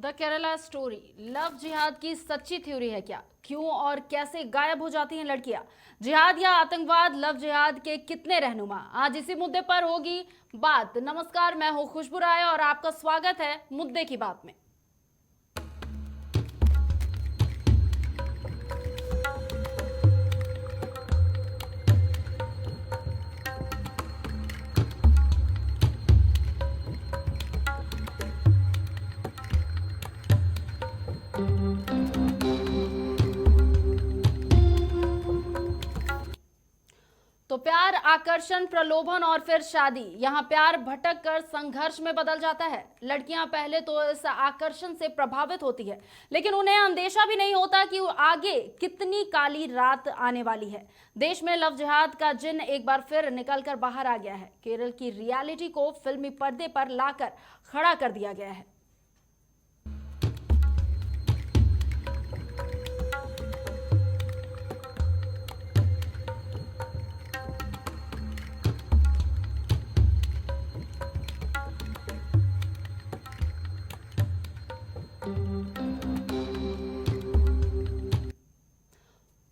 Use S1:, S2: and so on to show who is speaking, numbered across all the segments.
S1: The Kerala story love जिहाद की सच्ची थ्योरी है क्या? क्यों और कैसे गायब हो जाती हैं लड़कियां? जिहाद या आतंकवाद, लव जिहाद के कितने रहनुमा? आज इसी मुद्दे पर होगी बात। नमस्कार, मैं हूं खुशबू राय और आपका स्वागत है मुद्दे की बात में। तो प्यार, आकर्षण, प्रलोभन और फिर शादी। यहाँ प्यार भटक कर संघर्ष में बदल जाता है। लड़कियां पहले तो इस आकर्षण से प्रभावित होती है, लेकिन उन्हें अंदेशा भी नहीं होता कि आगे कितनी काली रात आने वाली है। देश में लव जिहाद का जिन एक बार फिर निकल कर बाहर आ गया है। केरल की रियलिटी को फिल्मी पर्दे पर लाकर खड़ा कर दिया गया है।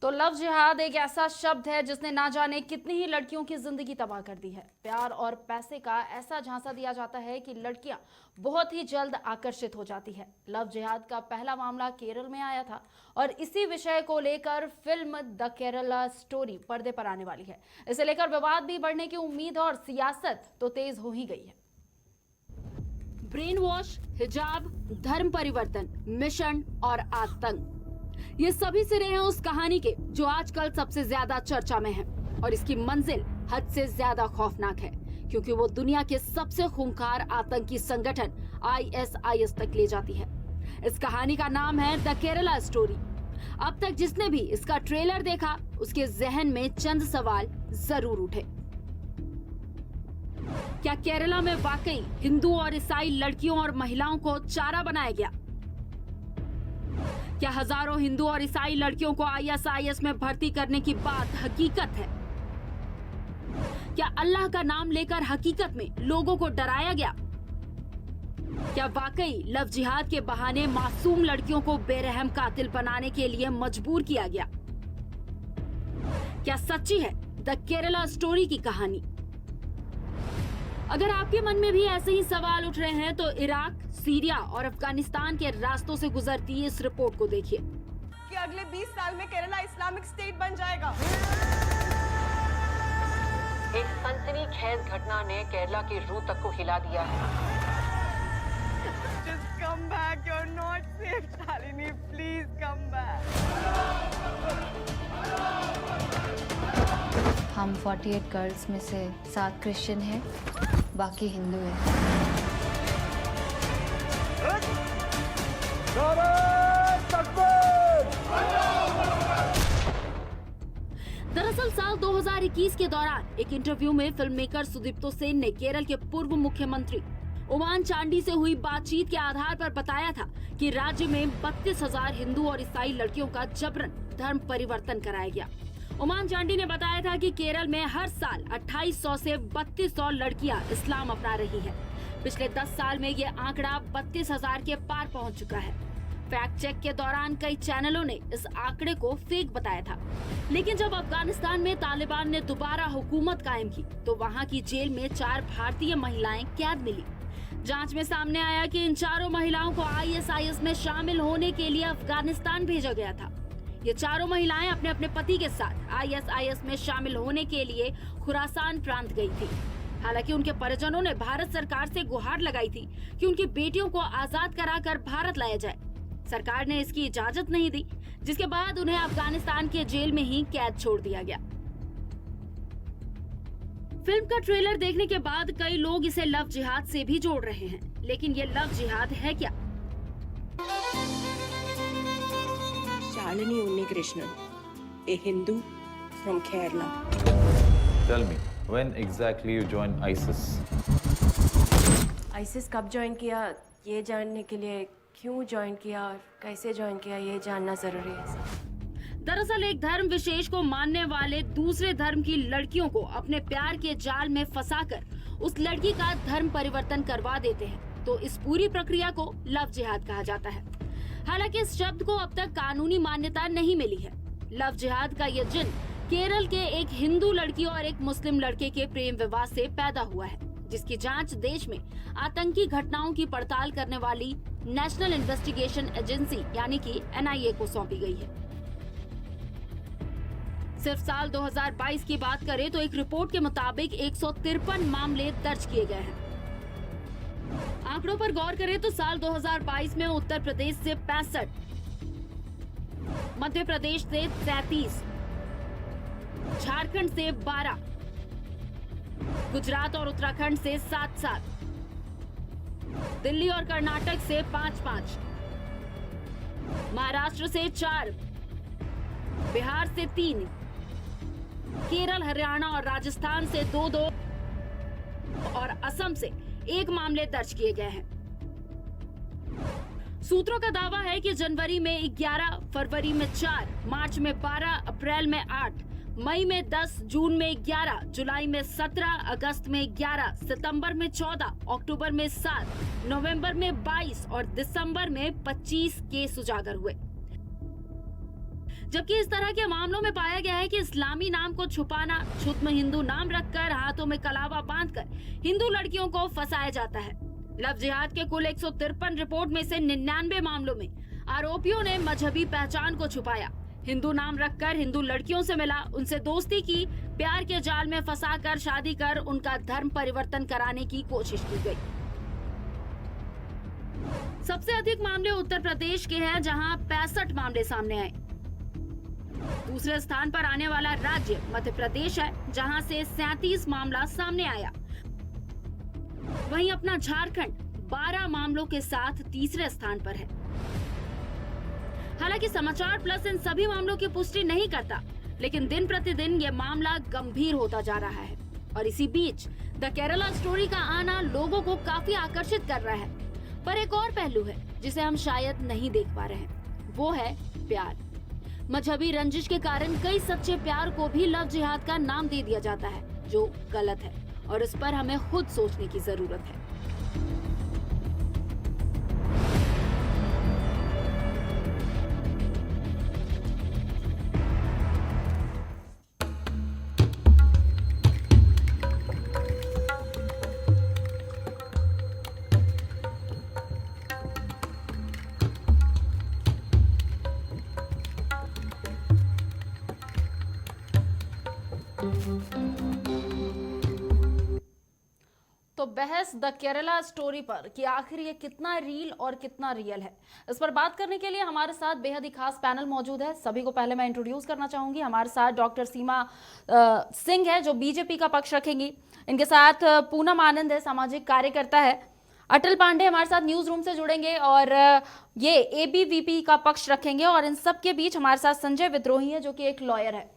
S1: तो लव जिहाद एक ऐसा शब्द है जिसने ना जाने कितनी ही लड़कियों की जिंदगी तबाह कर दी है। प्यार और पैसे का ऐसा झांसा दिया जाता है कि लड़कियां बहुत ही जल्द आकर्षित हो जाती है। लव जिहाद का पहला मामला केरल में आया था और इसी विषय को लेकर फिल्म द केरला स्टोरी पर्दे पर आने वाली है। इसे लेकर विवाद भी बढ़ने की उम्मीद और सियासत तो तेज हो ही गई है। ब्रेन वॉश, हिजाब, धर्म परिवर्तन, मिशन और आतंक, ये सभी सिरे हैं उस कहानी के जो आजकल सबसे ज्यादा चर्चा में है। और इसकी मंजिल हद से ज्यादा खौफनाक है, क्योंकि वो दुनिया के सबसे खूंखार आतंकी संगठन ISIS तक ले जाती है। इस कहानी का नाम है द केरला स्टोरी। अब तक जिसने भी इसका ट्रेलर देखा, उसके जहन में चंद सवाल जरूर उठे। क्या केरला में वाकई हिंदू और ईसाई लड़कियों और महिलाओं को चारा बनाया गया? क्या हजारों हिंदू और ईसाई लड़कियों को ISIS में भर्ती करने की बात हकीकत है? क्या अल्लाह का नाम लेकर हकीकत में लोगों को डराया गया? क्या वाकई लव जिहाद के बहाने मासूम लड़कियों को बेरहम कातिल बनाने के लिए मजबूर किया गया? क्या सच्ची है द केरला स्टोरी की कहानी? अगर आपके मन में भी ऐसे ही सवाल उठ रहे हैं तो इराक, सीरिया और अफगानिस्तान के रास्तों से गुजरती इस रिपोर्ट को देखिए
S2: कि अगले 20 साल में केरला इस्लामिक स्टेट बन जाएगा।
S3: एक सनसनीखेज घटना ने केरला की रूह तक को हिला दिया है।
S2: Just come back, you're not safe, Shalini. Please come back.
S4: हम 48 गर्ल्स में से 7 क्रिश्चियन हैं, बाकी हिंदू हैं।
S1: दरअसल साल 2021 के दौरान एक इंटरव्यू में फिल्म मेकर सुदीप्तो सेन ने केरल के पूर्व मुख्यमंत्री ओमान चांडी से हुई बातचीत के आधार पर बताया था कि राज्य में 32,000 हिंदू और ईसाई लड़कियों का जबरन धर्म परिवर्तन कराया गया। ओमान चांडी ने बताया था कि केरल में हर साल 2800 से 3200 लड़कियां इस्लाम अपना रही हैं। पिछले 10 साल में ये आंकड़ा 32,000 के पार पहुंच चुका है। फैक्ट चेक के दौरान कई चैनलों ने इस आंकड़े को फेक बताया था, लेकिन जब अफगानिस्तान में तालिबान ने दोबारा हुकूमत कायम की तो वहां की जेल में 4 भारतीय महिलाएं कैद मिली। जांच में सामने आया कि इन चारों महिलाओं को ISIS में शामिल होने के लिए अफगानिस्तान भेजा गया था। ये चारों महिलाएं अपने अपने पति के साथ ISIS में शामिल होने के लिए खुरासान प्रांत गई थी। हालांकि उनके परिजनों ने भारत सरकार से गुहार लगाई थी कि उनकी बेटियों को आजाद कराकर भारत लाया जाए। सरकार ने इसकी इजाजत नहीं दी, जिसके बाद उन्हें अफगानिस्तान के जेल में ही कैद छोड़ दिया गया। फिल्म का ट्रेलर देखने के बाद कई लोग इसे लव जिहाद से भी जोड़ रहे हैं, लेकिन ये लव जिहाद है क्या?
S2: Shalini Unnikrishnan, a Hindu from Kerala.
S5: Tell me, when exactly you joined ISIS?
S6: ISIS कब ज्वाइन किया ये जानने के लिए क्यों ज्वाइन किया और कैसे ज्वाइन किया ये जानना जरूरी है।
S1: दरअसल एक धर्म विशेष को मानने वाले दूसरे धर्म की लड़कियों को अपने प्यार के जाल में फंसाकर उस लड़की का धर्म परिवर्तन करवा देते हैं। तो इस पूरी प्रक्रिया को लव जिहाद कहा जाता है। हालांकि इस शब्द को अब तक कानूनी मान्यता नहीं मिली है। लव जिहाद का ये जिन्न केरल के एक हिंदू लड़की और एक मुस्लिम लड़के के प्रेम विवाह से पैदा हुआ है, जिसकी जांच देश में आतंकी घटनाओं की पड़ताल करने वाली नेशनल इन्वेस्टिगेशन एजेंसी यानी कि NIA को सौंपी गई है। सिर्फ साल 2022 की बात करें तो एक रिपोर्ट के मुताबिक 153 मामले दर्ज किए गए हैं। आंकड़ों पर गौर करें तो साल 2022 में उत्तर प्रदेश से 65, मध्य प्रदेश से 33, झारखंड से 12, गुजरात और उत्तराखंड से 7-7, दिल्ली और कर्नाटक से 5-5, महाराष्ट्र से 4, बिहार से 3, केरल, हरियाणा और राजस्थान से 2-2 और असम से 1 मामले दर्ज किए गए हैं। सूत्रों का दावा है कि जनवरी में 11, फरवरी में 4, मार्च में 12, अप्रैल में 8, मई में 10, जून में 11, जुलाई में 17, अगस्त में 11, सितंबर में 14, अक्टूबर में 7, नवंबर में 22 और दिसंबर में 25 केस उजागर हुए। जबकि इस तरह के मामलों में पाया गया है कि इस्लामी नाम को छुपाना, छुत्म हिंदू नाम रखकर हाथों में कलावा बांधकर हिंदू लड़कियों को फंसाया जाता है। लव जिहाद के कुल 153 रिपोर्ट में से 99 मामलों में आरोपियों ने मजहबी पहचान को छुपाया, हिंदू नाम रखकर हिंदू लड़कियों से मिला, उनसे दोस्ती की, प्यार के जाल में फंसाकर शादी कर उनका धर्म परिवर्तन कराने की कोशिश की गई। सबसे अधिक मामले उत्तर प्रदेश के हैं, जहां 65 मामले सामने आए। दूसरे स्थान पर आने वाला राज्य मध्य प्रदेश है, जहां से 37 मामला सामने आया। वहीं अपना झारखंड 12 मामलों के साथ तीसरे स्थान पर है। हालांकि समाचार प्लस इन सभी मामलों की पुष्टि नहीं करता, लेकिन दिन प्रतिदिन ये मामला गंभीर होता जा रहा है। और इसी बीच द केरला स्टोरी का आना लोगों को काफी आकर्षित कर रहा है। पर एक और पहलू है जिसे हम शायद नहीं देख पा रहे हैं, वो है प्यार। मजहबी रंजिश के कारण कई सच्चे प्यार को भी लव जिहाद का नाम दे दिया जाता है, जो गलत है और इस पर हमें खुद सोचने की जरूरत है।
S7: तो बहस द केरला स्टोरी पर कि आखिर ये कितना रील और कितना रियल है, इस पर बात करने के लिए हमारे साथ बेहद ही खास पैनल मौजूद है। सभी को पहले मैं इंट्रोड्यूस करना चाहूंगी। हमारे साथ डॉक्टर सीमा सिंह है, जो बीजेपी का पक्ष रखेंगी। इनके साथ पूनम आनंद है, सामाजिक कार्यकर्ता है। अटल पांडे हमारे साथ न्यूज रूम से जुड़ेंगे और ये ABVP का पक्ष रखेंगे। और इन सब के बीच हमारे साथ संजय विद्रोही है, जो कि एक लॉयर है।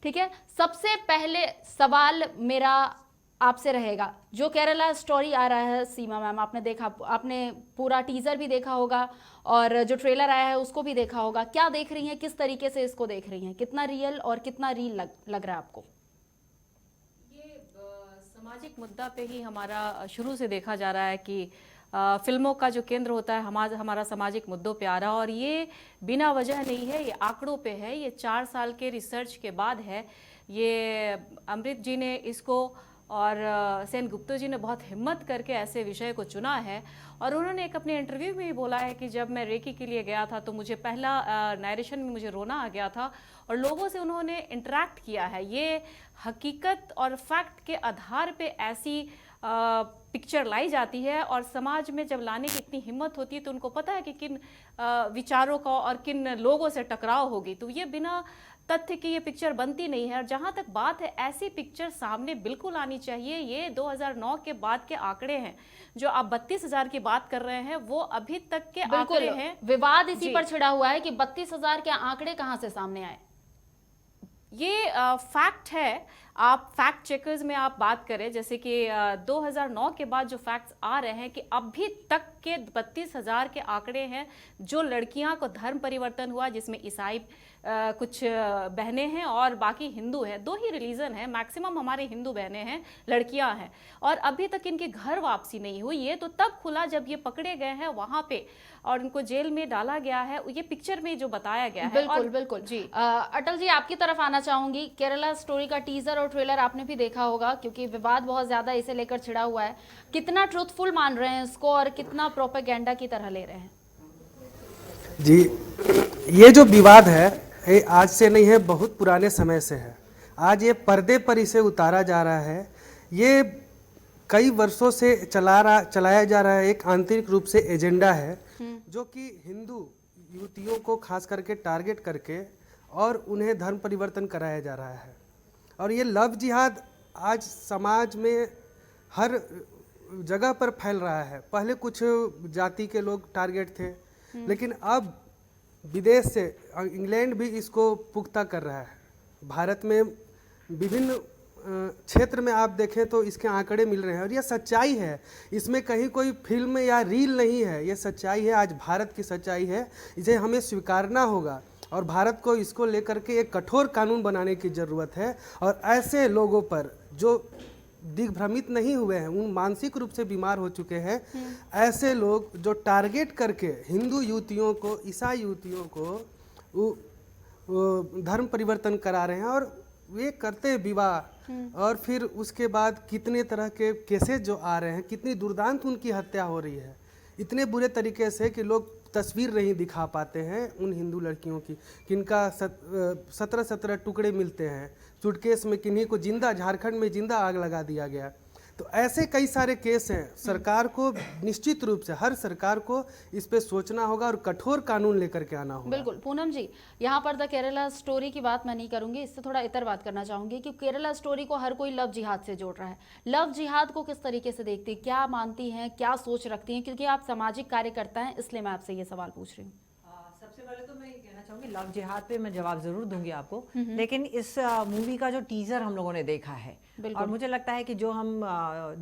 S7: ठीक है, सबसे पहले सवाल मेरा आपसे रहेगा, जो केरला स्टोरी आ रहा है, सीमा मैम आपने देखा, आपने पूरा टीजर भी देखा होगा और जो ट्रेलर आया है उसको भी देखा होगा। क्या देख रही हैं, किस तरीके से इसको देख रही हैं, कितना रियल और कितना रील लग रहा है आपको?
S8: ये सामाजिक मुद्दा पे ही हमारा शुरू से देखा जा रहा है कि फिल्मों का जो केंद्र होता है हमारा सामाजिक मुद्दों पे आ रहा है। और ये बिना वजह नहीं है, ये आंकड़ों पे है, ये 4 साल के रिसर्च के बाद है। ये अमृत जी ने इसको और सेन गुप्ता जी ने बहुत हिम्मत करके ऐसे विषय को चुना है। और उन्होंने एक अपने इंटरव्यू में भी बोला है कि जब मैं रेकी के लिए गया था तो मुझे पहला नरेशन में मुझे रोना आ गया था और लोगों से उन्होंने इंटरेक्ट किया है। ये हकीकत और फैक्ट के आधार पे ऐसी पिक्चर लाई जाती है और समाज में जब लाने की इतनी हिम्मत होती है तो उनको पता है कि किन विचारों का और किन लोगों से टकराव होगी। तो ये बिना तथ्य की ये पिक्चर बनती नहीं है। और जहां तक बात है, ऐसी पिक्चर सामने बिल्कुल आनी चाहिए। ये 2009 के बाद के आंकड़े हैं। जो आप 32,000 की बात कर रहे हैं वो अभी तक के आंकड़े हैं।
S7: विवाद इसी पर छिड़ा हुआ है कि 32,000 के आंकड़े कहां से सामने आए।
S8: ये फैक्ट है। आप फैक्ट चेकर्स में आप बात करें, जैसे कि 2009 के बाद जो फैक्ट्स आ रहे हैं कि अभी तक के 32,000 के आंकड़े हैं जो लड़कियां को धर्म परिवर्तन हुआ, जिसमें ईसाई कुछ बहनें हैं और बाकी हिंदू हैं। 2 ही रिलीजन है, मैक्सिमम हमारे हिंदू बहनें हैं, लड़कियां हैं, और अभी तक इनके घर वापसी नहीं हुई। ये तो तब खुला जब ये पकड़े गए हैं वहां पे और इनको जेल में डाला गया है। ये पिक्चर में जो बताया गया है।
S7: बिल्कुल बिल्कुल
S8: जी।
S7: अटल जी, आपकी तरफ आना चाहूंगी। केरला स्टोरी का टीजर और ट्रेलर आपने भी देखा होगा, क्योंकि विवाद बहुत ज्यादा इसे लेकर छिड़ा हुआ है। कितना ट्रूथफुल मान रहे हैं इसको और कितना प्रोपेगेंडा की तरह ले रहे हैं?
S9: जी, ये जो विवाद है ये आज से नहीं है, बहुत पुराने समय से है। आज ये पर्दे पर इसे उतारा जा रहा है। ये कई वर्षों से चलाया जा रहा है। एक आंतरिक रूप से एजेंडा है जो कि हिंदू युवतियों को खास करके टारगेट करके और उन्हें धर्म परिवर्तन कराया जा रहा है। और ये लव जिहाद आज समाज में हर जगह पर फैल रहा है। पहले कुछ जाति के लोग टारगेट थे, लेकिन अब विदेश से इंग्लैंड भी इसको पुख्ता कर रहा है। भारत में विभिन्न क्षेत्र में आप देखें तो इसके आंकड़े मिल रहे हैं और यह सच्चाई है। इसमें कहीं कोई फिल्म या रील नहीं है, ये सच्चाई है। आज भारत की सच्चाई है, इसे हमें स्वीकारना होगा और भारत को इसको लेकर के एक कठोर कानून बनाने की ज़रूरत है। और ऐसे लोगों पर जो दिग्भ्रमित नहीं हुए हैं, उन मानसिक रूप से बीमार हो चुके हैं, ऐसे लोग जो टारगेट करके हिंदू युवतियों को, ईसाई युवतियों को धर्म परिवर्तन करा रहे हैं और वे करते विवाह और फिर उसके बाद कितने तरह के केसेस जो आ रहे हैं, कितनी दुर्दांत उनकी हत्या हो रही है, इतने बुरे तरीके से कि लोग तस्वीर नहीं दिखा पाते हैं उन हिंदू लड़कियों की, किनका 17 टुकड़े मिलते हैं सूटकेस में, किन्हीं को जिंदा, झारखंड में जिंदा आग लगा दिया गया। तो ऐसे कई सारे केस हैं। सरकार को निश्चित रूप से, हर सरकार को इस पे सोचना होगा और कठोर कानून लेकर के आना होगा।
S7: बिल्कुल। पूनम जी, यहाँ पर द केरला स्टोरी की बात मैं नहीं करूंगी, इससे थोड़ा इतर बात करना चाहूंगी कि केरला स्टोरी को हर कोई लव जिहाद से जोड़ रहा है। लव जिहाद को किस तरीके से देखती, क्या मानती हैं, क्या सोच रखती हैं? क्योंकि आप सामाजिक कार्यकर्ता हैं, इसलिए मैं आपसे ये सवाल पूछ रही हूँ।
S10: सबसे पहले तो मैं ये कहना चाहूँगी, लव जिहाद पे मैं जवाब जरूर दूंगी आपको, लेकिन इस मूवी का जो टीजर हम लोगों ने देखा है और मुझे लगता है कि जो हम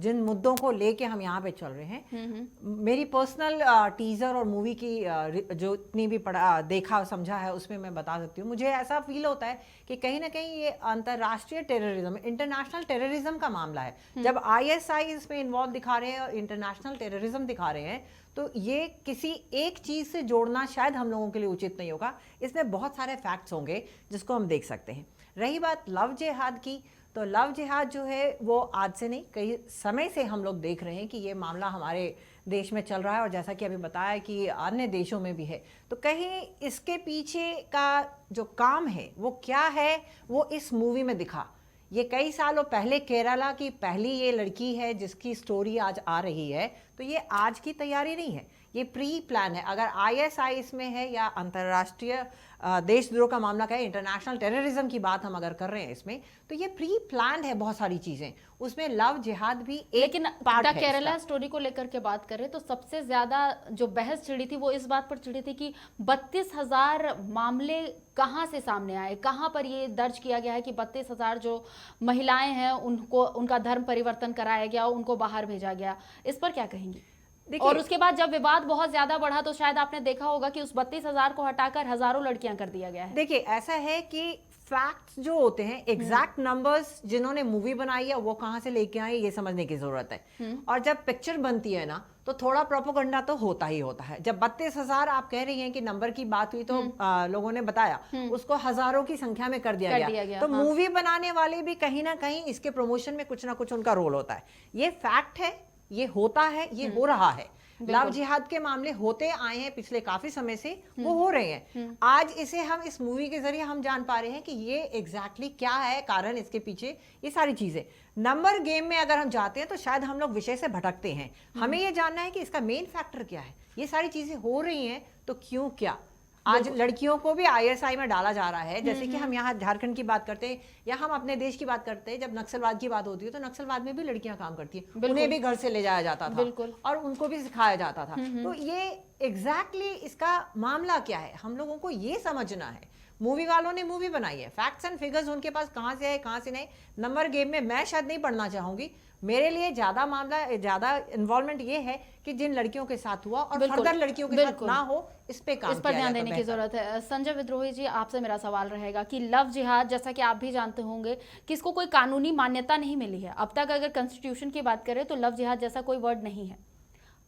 S10: जिन मुद्दों को लेके हम यहाँ पे चल रहे हैं, मेरी पर्सनल टीजर और मूवी की जो इतनी भी देखा समझा है उसमें मैं बता सकती हूँ, मुझे ऐसा फील होता है कि कहीं ना कहीं ये अंतर्राष्ट्रीय टेररिज्म, इंटरनेशनल टेररिज्म का मामला है। जब ISI इसमें इन्वॉल्व दिखा रहे हैं और इंटरनेशनल टेररिज्म दिखा रहे हैं, तो ये किसी एक चीज से जोड़ना शायद हम लोगों के लिए उचित नहीं होगा। इसमें बहुत सारे फैक्ट्स होंगे जिसको हम देख सकते हैं। रही बात लव जिहाद की, तो लव जिहाद जो है वो आज से नहीं, कई समय से हम लोग देख रहे हैं कि ये मामला हमारे देश में चल रहा है और जैसा कि अभी बताया कि अन्य देशों में भी है। तो कहीं इसके पीछे का जो काम है वो क्या है, वो इस मूवी में दिखा। ये कई सालों पहले केरला की पहली ये लड़की है जिसकी स्टोरी आज आ रही है, तो ये आज की तैयारी नहीं है, ये प्री प्लान है। अगर ISI इसमें है या अंतर्राष्ट्रीय देशद्रोह का मामला का है, इंटरनेशनल टेररिज्म की बात हम अगर कर रहे हैं इसमें, तो ये प्री प्लान है बहुत सारी चीजें, उसमें लव जिहाद भी एक
S7: लेकिन
S10: पार्ट है।
S7: केरला स्टोरी को लेकर के बात करें तो सबसे ज्यादा जो बहस छिड़ी थी वो इस बात पर छिड़ी थी कि 32,000 मामले कहां से सामने आए, कहां पर ये दर्ज किया गया है कि 32,000 जो महिलाएं हैं उनको उनका धर्म परिवर्तन कराया गया, उनको बाहर भेजा गया। इस पर क्या कहेंगी? और उसके बाद जब विवाद बहुत ज्यादा बढ़ा तो शायद आपने देखा होगा कि उस 32,000 को हटाकर हजारों लड़कियां कर दिया गया है।
S10: देखिए, ऐसा है कि फैक्ट्स जो होते हैं, एग्जैक्ट नंबर्स जिन्होंने मूवी बनाई है वो कहां से लेके आए ये समझने की जरूरत है। और जब पिक्चर बनती है ना, तो थोड़ा प्रोपेगेंडा तो होता ही होता है। जब 32,000 आप कह रही हैं कि नंबर की बात हुई, तो लोगों ने बताया उसको हजारों की संख्या में कर दिया गया। तो मूवी बनाने वाले भी कहीं ना कहीं इसके प्रमोशन में कुछ ना कुछ उनका रोल होता है। ये फैक्ट है, ये होता है, ये हो रहा है। लव जिहाद के मामले होते आए हैं पिछले काफी समय से, वो हो रहे हैं। आज इसे हम इस मूवी के जरिए हम जान पा रहे हैं कि ये एग्जैक्टली क्या है कारण, इसके पीछे ये सारी चीजें। नंबर गेम में अगर हम जाते हैं तो शायद हम लोग विषय से भटकते हैं। हमें ये जानना है कि इसका मेन फैक्टर क्या है। ये सारी चीजें हो रही हैं तो क्यों, क्या आज लड़कियों को भी ISI में डाला जा रहा है। जैसे कि हम यहाँ झारखंड की बात करते हैं या हम अपने देश की बात करते हैं, जब नक्सलवाद की बात होती है तो नक्सलवाद में भी लड़कियां काम करती है, उन्हें भी घर से ले जाया जाता था और उनको भी सिखाया जाता था। तो ये एग्जैक्टली इसका मामला क्या है, हम लोगों को ये समझना है। मूवी वालों ने मूवी बनाई है, फैक्ट्स एंड फिगर्स उनके पास कहाँ से है कहाँ से नहीं। नंबर गेम में मैं शायद नहीं पढ़ना चाहूंगी। मेरे लिए ज्यादा मामला, ज्यादा इन्वॉल्वमेंट ये है कि जिन लड़कियों के साथ हुआ और फर्दर लड़कियों के साथ ना हो, इस पे काम,
S7: इस पर ध्यान देने की जरूरत है। संजय विद्रोही जी, आपसे मेरा सवाल रहेगा कि लव जिहाद, जैसा कि आप भी जानते होंगे कि इसको कोई कानूनी मान्यता नहीं मिली है अब तक। अगर कॉन्स्टिट्यूशन की बात करें तो लव जिहाद जैसा कोई वर्ड नहीं है।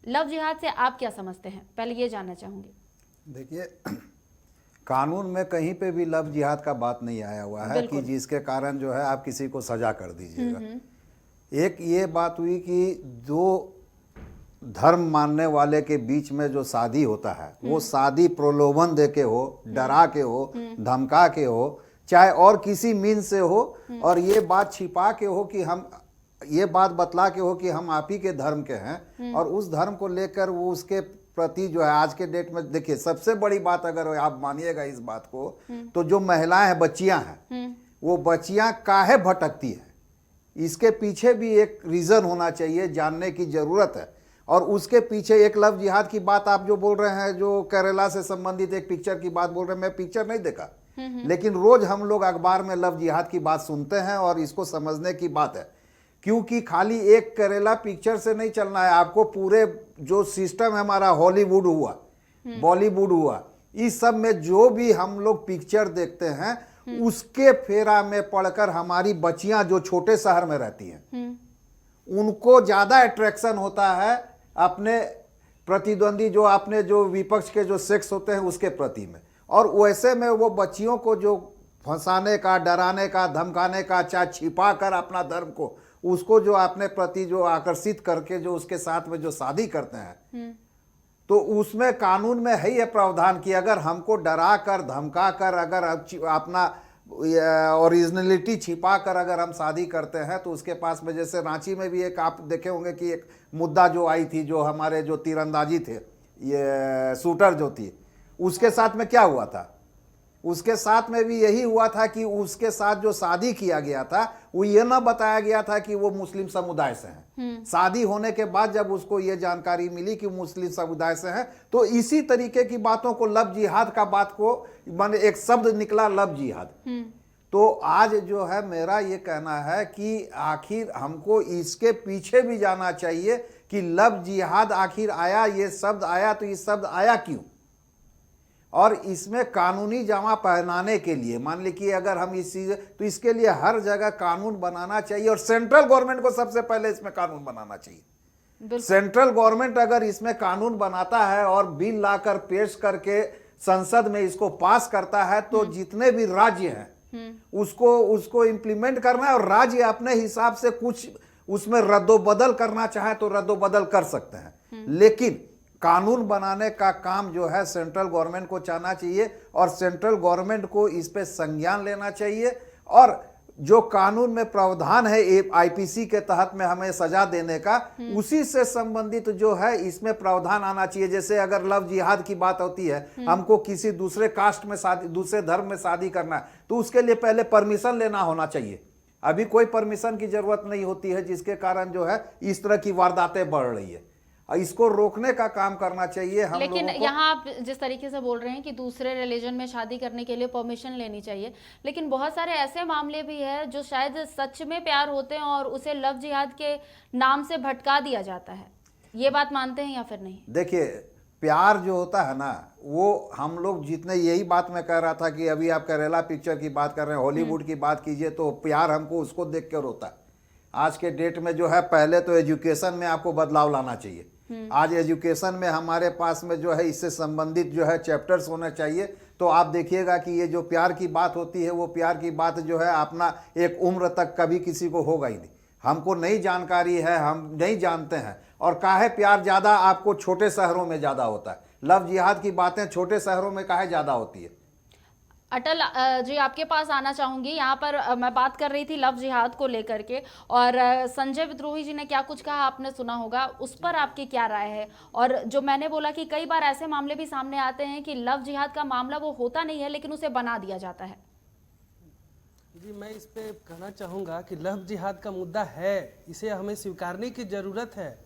S7: लव जिहाद से आप क्या समझते हैं, पहले ये जानना चाहूंगी।
S11: देखिए, कानून में कहीं पे भी लव जिहाद का बात नहीं आया हुआ है कि जिसके कारण जो है आप किसी को सजा कर दीजिएगा। एक ये बात हुई कि दो धर्म मानने वाले के बीच में जो शादी होता है वो शादी प्रलोभन दे के हो, डरा के हो, धमका के हो, चाहे और किसी मीन से हो, और ये बात छिपा के हो कि हम, ये बात बतला के हो कि हम आप ही के धर्म के हैं, और उस धर्म को लेकर वो उसके प्रति जो है आज के डेट में, देखिए सबसे बड़ी बात अगर आप मानिएगा इस बात को, तो जो महिलाएं हैं, बच्चियां हैं, वो बच्चियां काहे भटकती है, इसके पीछे भी एक रीजन होना चाहिए, जानने की जरूरत है। और उसके पीछे एक लव जिहाद की बात आप जो बोल रहे हैं, जो केरला से संबंधित एक पिक्चर की बात बोल रहे हैं, मैं पिक्चर नहीं देखा, लेकिन रोज हम लोग अखबार में लव जिहाद की बात सुनते हैं, और इसको समझने की बात है, क्योंकि खाली एक केरला पिक्चर से नहीं चलना है आपको। पूरे जो सिस्टम है हमारा, हॉलीवुड हुआ, बॉलीवुड हुआ, इस सब में जो भी हम लोग पिक्चर देखते हैं, उसके फेरा में पड़कर हमारी बच्चियां जो छोटे शहर में रहती हैं, उनको ज्यादा अट्रैक्शन होता है अपने प्रतिद्वंदी, जो अपने जो विपक्ष के जो सेक्स होते हैं उसके प्रति में। और वैसे में वो बच्चियों को जो फंसाने का, डराने का, धमकाने का, चाहे छिपा कर अपना धर्म को, उसको जो अपने प्रति जो आकर्षित करके जो उसके साथ में जो शादी करते हैं, तो उसमें कानून में है ये प्रावधान कि अगर हमको डरा कर, धमका कर, अगर अपना ओरिजिनलिटी छिपा कर अगर हम शादी करते हैं, तो उसके पास में, जैसे रांची में भी एक आप देखे होंगे कि एक मुद्दा जो आई थी, जो हमारे जो तीरंदाजी थे, ये शूटर जो थी, उसके साथ में क्या हुआ था, उसके साथ में भी यही हुआ था कि उसके साथ जो शादी किया गया था, वो ये ना बताया गया था कि वो मुस्लिम समुदाय से हैं। शादी होने के बाद जब उसको ये जानकारी मिली कि मुस्लिम समुदाय से हैं, तो इसी तरीके की बातों को, लव जिहाद का बात को, माने एक शब्द निकला लव जिहाद। तो आज जो है मेरा ये कहना है कि आखिर हमको इसके पीछे भी जाना चाहिए कि लव जिहाद आखिर आया, ये शब्द आया, तो ये शब्द आया क्यों, और इसमें कानूनी जामा पहनाने के लिए, मान लीजिए अगर हम इस चीज, तो इसके लिए हर जगह कानून बनाना चाहिए, और सेंट्रल गवर्नमेंट को सबसे पहले इसमें कानून बनाना चाहिए। सेंट्रल गवर्नमेंट अगर इसमें कानून बनाता है और बिल लाकर पेश करके संसद में इसको पास करता है, तो जितने भी राज्य हैं उसको इम्प्लीमेंट करना है, और राज्य अपने हिसाब से कुछ उसमें रद्दोबदल करना चाहे तो रद्दोबदल कर सकते हैं, लेकिन कानून बनाने का काम जो है सेंट्रल गवर्नमेंट को चाहना चाहिए, और सेंट्रल गवर्नमेंट को इस पे संज्ञान लेना चाहिए। और जो कानून में प्रावधान है आईपीसी के तहत में हमें सजा देने का, उसी से संबंधित जो है इसमें प्रावधान आना चाहिए। जैसे अगर लव जिहाद की बात होती है, हमको किसी दूसरे कास्ट में शादी, दूसरे धर्म में शादी करना है, तो उसके लिए पहले परमिशन लेना होना चाहिए। अभी कोई परमिशन की जरूरत नहीं होती है, जिसके कारण जो है इस तरह की वारदातें बढ़ रही है। इसको रोकने का काम करना चाहिए हम
S7: लेकिन
S11: लोगों को।
S7: यहाँ आप जिस तरीके से बोल रहे हैं कि दूसरे रिलीजन में शादी करने के लिए परमिशन लेनी चाहिए, लेकिन बहुत सारे ऐसे मामले भी हैं जो शायद सच में प्यार होते हैं और उसे लव जिहाद के नाम से भटका दिया जाता है। ये बात मानते हैं या फिर नहीं?
S11: देखिए, प्यार जो होता है ना, वो हम लोग जितने, यही बात मैं कह रहा था कि अभी आप केरला पिक्चर की बात कर रहे हैं, हॉलीवुड की बात कीजिए, तो प्यार हमको उसको देख कर होता है। आज के डेट में जो है, पहले तो एजुकेशन में आपको बदलाव लाना चाहिए। आज एजुकेशन में हमारे पास में जो है इससे संबंधित जो है चैप्टर्स होने चाहिए। तो आप देखिएगा कि ये जो प्यार की बात होती है, वो प्यार की बात जो है अपना एक उम्र तक कभी किसी को होगा ही नहीं। हमको नई जानकारी है, हम नहीं जानते हैं, और काहे प्यार ज़्यादा आपको छोटे शहरों में ज़्यादा होता है। लव जिहाद की बातें छोटे शहरों में काहे ज़्यादा होती है।
S7: अटल जी, आपके पास आना चाहूंगी। यहाँ पर मैं बात कर रही थी लव जिहाद को लेकर के, और संजय विद्रोही जी ने क्या कुछ कहा आपने सुना होगा, उस पर आपकी क्या राय है? और जो मैंने बोला कि कई बार ऐसे मामले भी सामने आते हैं कि लव जिहाद का मामला वो होता नहीं है, लेकिन उसे बना दिया जाता है।
S9: जी, मैं इस पे कहना चाहूँगा कि लव जिहाद का मुद्दा है, इसे हमें स्वीकारने की ज़रूरत है।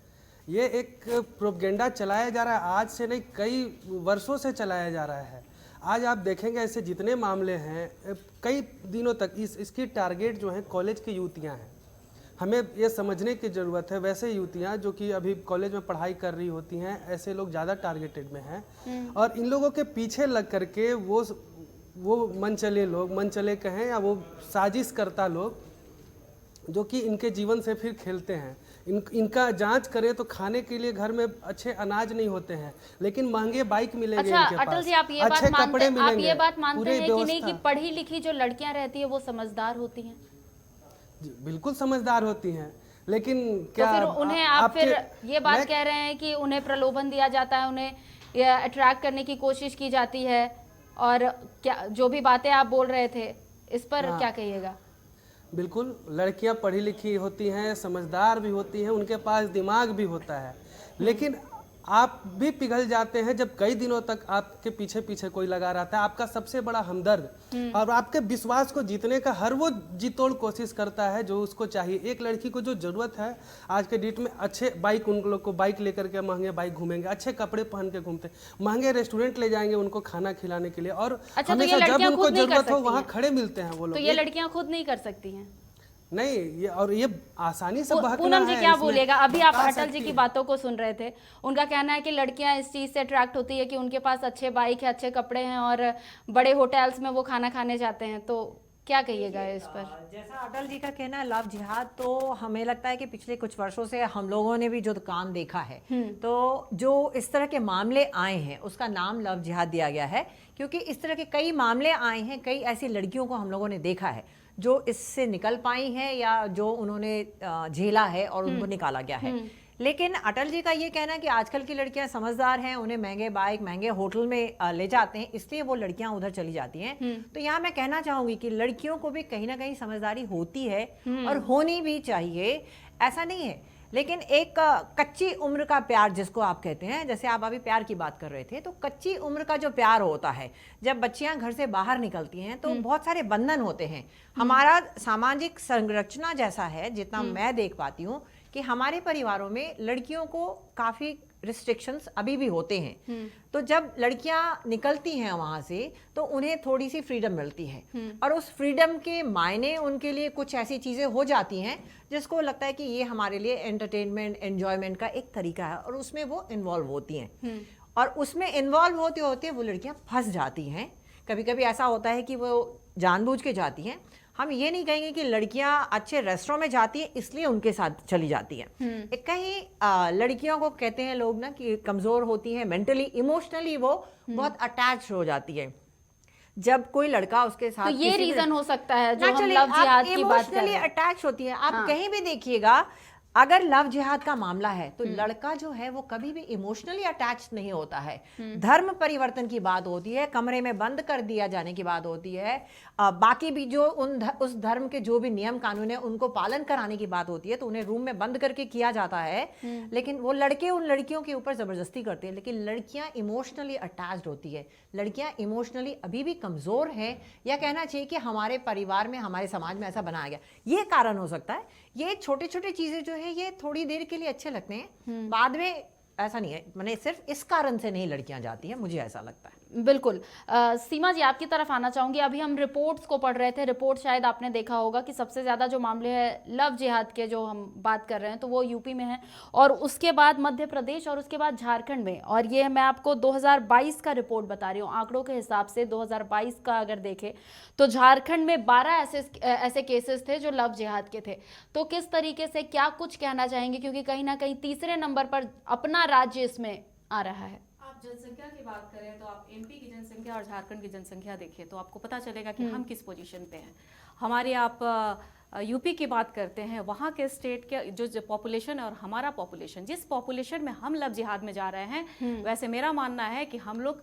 S9: ये एक प्रोपेगेंडा चलाया जा रहा है, आज से नहीं कई वर्षों से चलाया जा रहा है। आज आप देखेंगे ऐसे जितने मामले हैं कई दिनों तक इसकी टारगेट जो है कॉलेज की युवतियां हैं। हमें ये समझने की ज़रूरत है, वैसे युवतियां जो कि अभी कॉलेज में पढ़ाई कर रही होती हैं, ऐसे लोग ज़्यादा टारगेटेड में हैं। और इन लोगों के पीछे लग करके वो मनचले लोग, मनचले कहें या वो साजिश करता लोग जो कि इनके जीवन से फिर खेलते हैं। इनका जांच करें तो खाने के लिए घर में अच्छे अनाज नहीं होते हैं, लेकिन महंगे बाइक मिलेंगे
S7: अच्छा
S9: इनके पास,
S7: अटल जी, आप ये
S9: अच्छे कपड़े मिलेंगे।
S7: आप ये बात मानते
S9: पूरी
S7: हैं कि नहीं कि
S9: व्यवस्था।
S7: पढ़ी लिखी जो लड़कियां रहती है वो समझदार होती हैं?
S9: जी, बिल्कुल समझदार होती हैं, लेकिन
S7: तो
S9: क्या
S7: फिर उन्हें आप फिर ये बात
S9: मैं-
S7: कह रहे हैं कि उन्हें प्रलोभन दिया जाता है, उन्हें अट्रैक्ट करने की कोशिश की जाती है, और क्या जो भी बातें आप बोल रहे थे इस पर क्या कहिएगा?
S9: बिल्कुल, लड़कियां पढ़ी लिखी होती हैं, समझदार भी होती हैं, उनके पास दिमाग भी होता है, लेकिन आप भी पिघल जाते हैं जब कई दिनों तक आपके पीछे पीछे कोई लगा रहता है, आपका सबसे बड़ा हमदर्द, और आपके विश्वास को जीतने का हर वो जीतोड़ कोशिश करता है जो उसको चाहिए। एक लड़की को जो जरूरत है आज के डेट में, अच्छे बाइक, उन लोग को बाइक लेकर के महंगे बाइक घूमेंगे, अच्छे कपड़े पहन के घूमते, महंगे रेस्टोरेंट ले जाएंगे उनको खाना खिलाने के लिए, और
S7: अच्छा, तो ये
S9: हमेशा जब
S7: लड़कियां
S9: उनको
S7: खुद नहीं कर
S9: जरूरत हो
S7: सकती
S9: वहाँ
S7: हैं?
S9: खड़े मिलते हैं वो लोग।
S7: तो ये लड़कियां खुद नहीं कर सकती हैं?
S9: नहीं, ये और ये आसानी से बहकना
S7: पूनम जी
S9: है
S7: क्या
S9: इसमें।
S7: बोलिएगा? अभी आप
S9: बता
S7: अटल जी
S9: सकती
S7: की
S9: हैं।
S7: बातों को सुन रहे थे, उनका कहना है कि लड़कियां इस चीज से अट्रैक्ट होती है कि उनके पास अच्छे बाइक है, अच्छे कपड़े हैं और बड़े होटल्स में वो खाना खाने जाते हैं, तो क्या कहिएगा इस पर?
S10: जैसा अटल जी का कहना है लव जिहाद, तो हमें लगता है कि पिछले कुछ वर्षों से हम लोगों ने भी जो काम देखा है, तो जो इस तरह के मामले आए हैं उसका नाम लव जिहाद दिया गया है, क्योंकि इस तरह के कई मामले आए हैं, कई ऐसी लड़कियों को हम लोगों ने देखा है जो इससे निकल पाई हैं या जो उन्होंने झेला है और उनको निकाला गया है। लेकिन अटल जी का ये कहना है कि आजकल की लड़कियां समझदार हैं, उन्हें महंगे बाइक, महंगे होटल में ले जाते हैं, इसलिए वो लड़कियां उधर चली जाती हैं। तो यहाँ मैं कहना चाहूंगी कि लड़कियों को भी कहीं ना कहीं समझदारी होती है और होनी भी चाहिए, ऐसा नहीं है। लेकिन एक कच्ची उम्र का प्यार जिसको आप कहते हैं, जैसे आप अभी प्यार की बात कर रहे थे, तो कच्ची उम्र का जो प्यार होता है, जब बच्चियां घर से बाहर निकलती हैं तो बहुत सारे बंधन होते हैं। हमारा सामाजिक संरचना जैसा है, जितना मैं देख पाती हूँ, कि हमारे परिवारों में लड़कियों को काफ़ी रिस्ट्रिक्शंस अभी भी होते हैं। तो जब लड़कियां निकलती हैं वहां से तो उन्हें थोड़ी सी फ्रीडम मिलती है, और उस फ्रीडम के मायने उनके लिए कुछ ऐसी चीज़ें हो जाती हैं जिसको लगता है कि ये हमारे लिए एंटरटेनमेंट, एंजॉयमेंट का एक तरीका है, और उसमें वो इन्वॉल्व होती हैं। और उसमें इन्वॉल्व होते होते वो लड़कियां फंस जाती हैं। कभी कभी ऐसा होता है कि वो जानबूझ के जाती हैं। हम ये नहीं कहेंगे कि लड़कियां अच्छे रेस्टोरेंट में जाती हैं इसलिए उनके साथ चली जाती हैं। कहीं लड़कियों को कहते हैं लोग ना कि कमज़ोर होती हैं, मेंटली, इमोशनली वो बहुत अटैच हो जाती है। जब कोई लड़का उसके साथ,
S7: तो ये रीजन हो सकता है जो हम लव जिहाद की बात कर रहे हैं।
S10: अटैच होती है। आप कहीं भी देखिएगा, अगर लव जिहाद का मामला है तो लड़का जो है वो कभी भी इमोशनली अटैच नहीं होता है। धर्म परिवर्तन की बात होती है, कमरे में बंद कर दिया जाने की बात होती है, बाकी भी जो उस धर्म के जो भी नियम कानून है उनको पालन कराने की बात होती है, तो उन्हें रूम में बंद करके किया जाता है। लेकिन वो लड़के उन लड़कियों के ऊपर जबरदस्ती करते हैं। लेकिन लड़कियां इमोशनली अटैच्ड होती है। लड़कियां इमोशनली अभी भी कमजोर हैं, या कहना चाहिए कि हमारे परिवार में, हमारे समाज में ऐसा बनाया गया, ये कारण हो सकता है। ये छोटे छोटे चीजें जो है ये थोड़ी देर के लिए अच्छे लगते हैं, बाद में ऐसा नहीं है। मैंने सिर्फ इस कारण से नहीं लड़कियां जाती हैं, मुझे ऐसा लगता है।
S7: बिल्कुल। सीमा जी, आपकी तरफ आना चाहूंगी। अभी हम रिपोर्ट्स को पढ़ रहे थे। रिपोर्ट शायद आपने देखा होगा कि सबसे ज़्यादा जो मामले हैं लव जिहाद के जो हम बात कर रहे हैं तो वो यूपी में है, और उसके बाद मध्य प्रदेश, और उसके बाद झारखंड में। और ये मैं आपको 2022 का रिपोर्ट बता रही हूँ। आंकड़ों के हिसाब से 2022 का अगर देखें तो झारखंड में 12 ऐसे केसेस थे जो लव जिहाद के थे। तो किस तरीके से, क्या कुछ कहना चाहेंगे, क्योंकि कहीं ना कहीं तीसरे नंबर पर अपना राज्य इसमें आ रहा है।
S8: आप जनसंख्या की बात करें तो आप एमपी की जनसंख्या और झारखंड की जनसंख्या देखिए तो आपको पता चलेगा कि हम किस पोजीशन पे हैं। हमारे आप यूपी की बात करते हैं, वहाँ के स्टेट के जो पॉपुलेशन है और हमारा पॉपुलेशन, जिस पॉपुलेशन में हम लव जिहाद में जा रहे हैं, वैसे मेरा मानना है कि हम लोग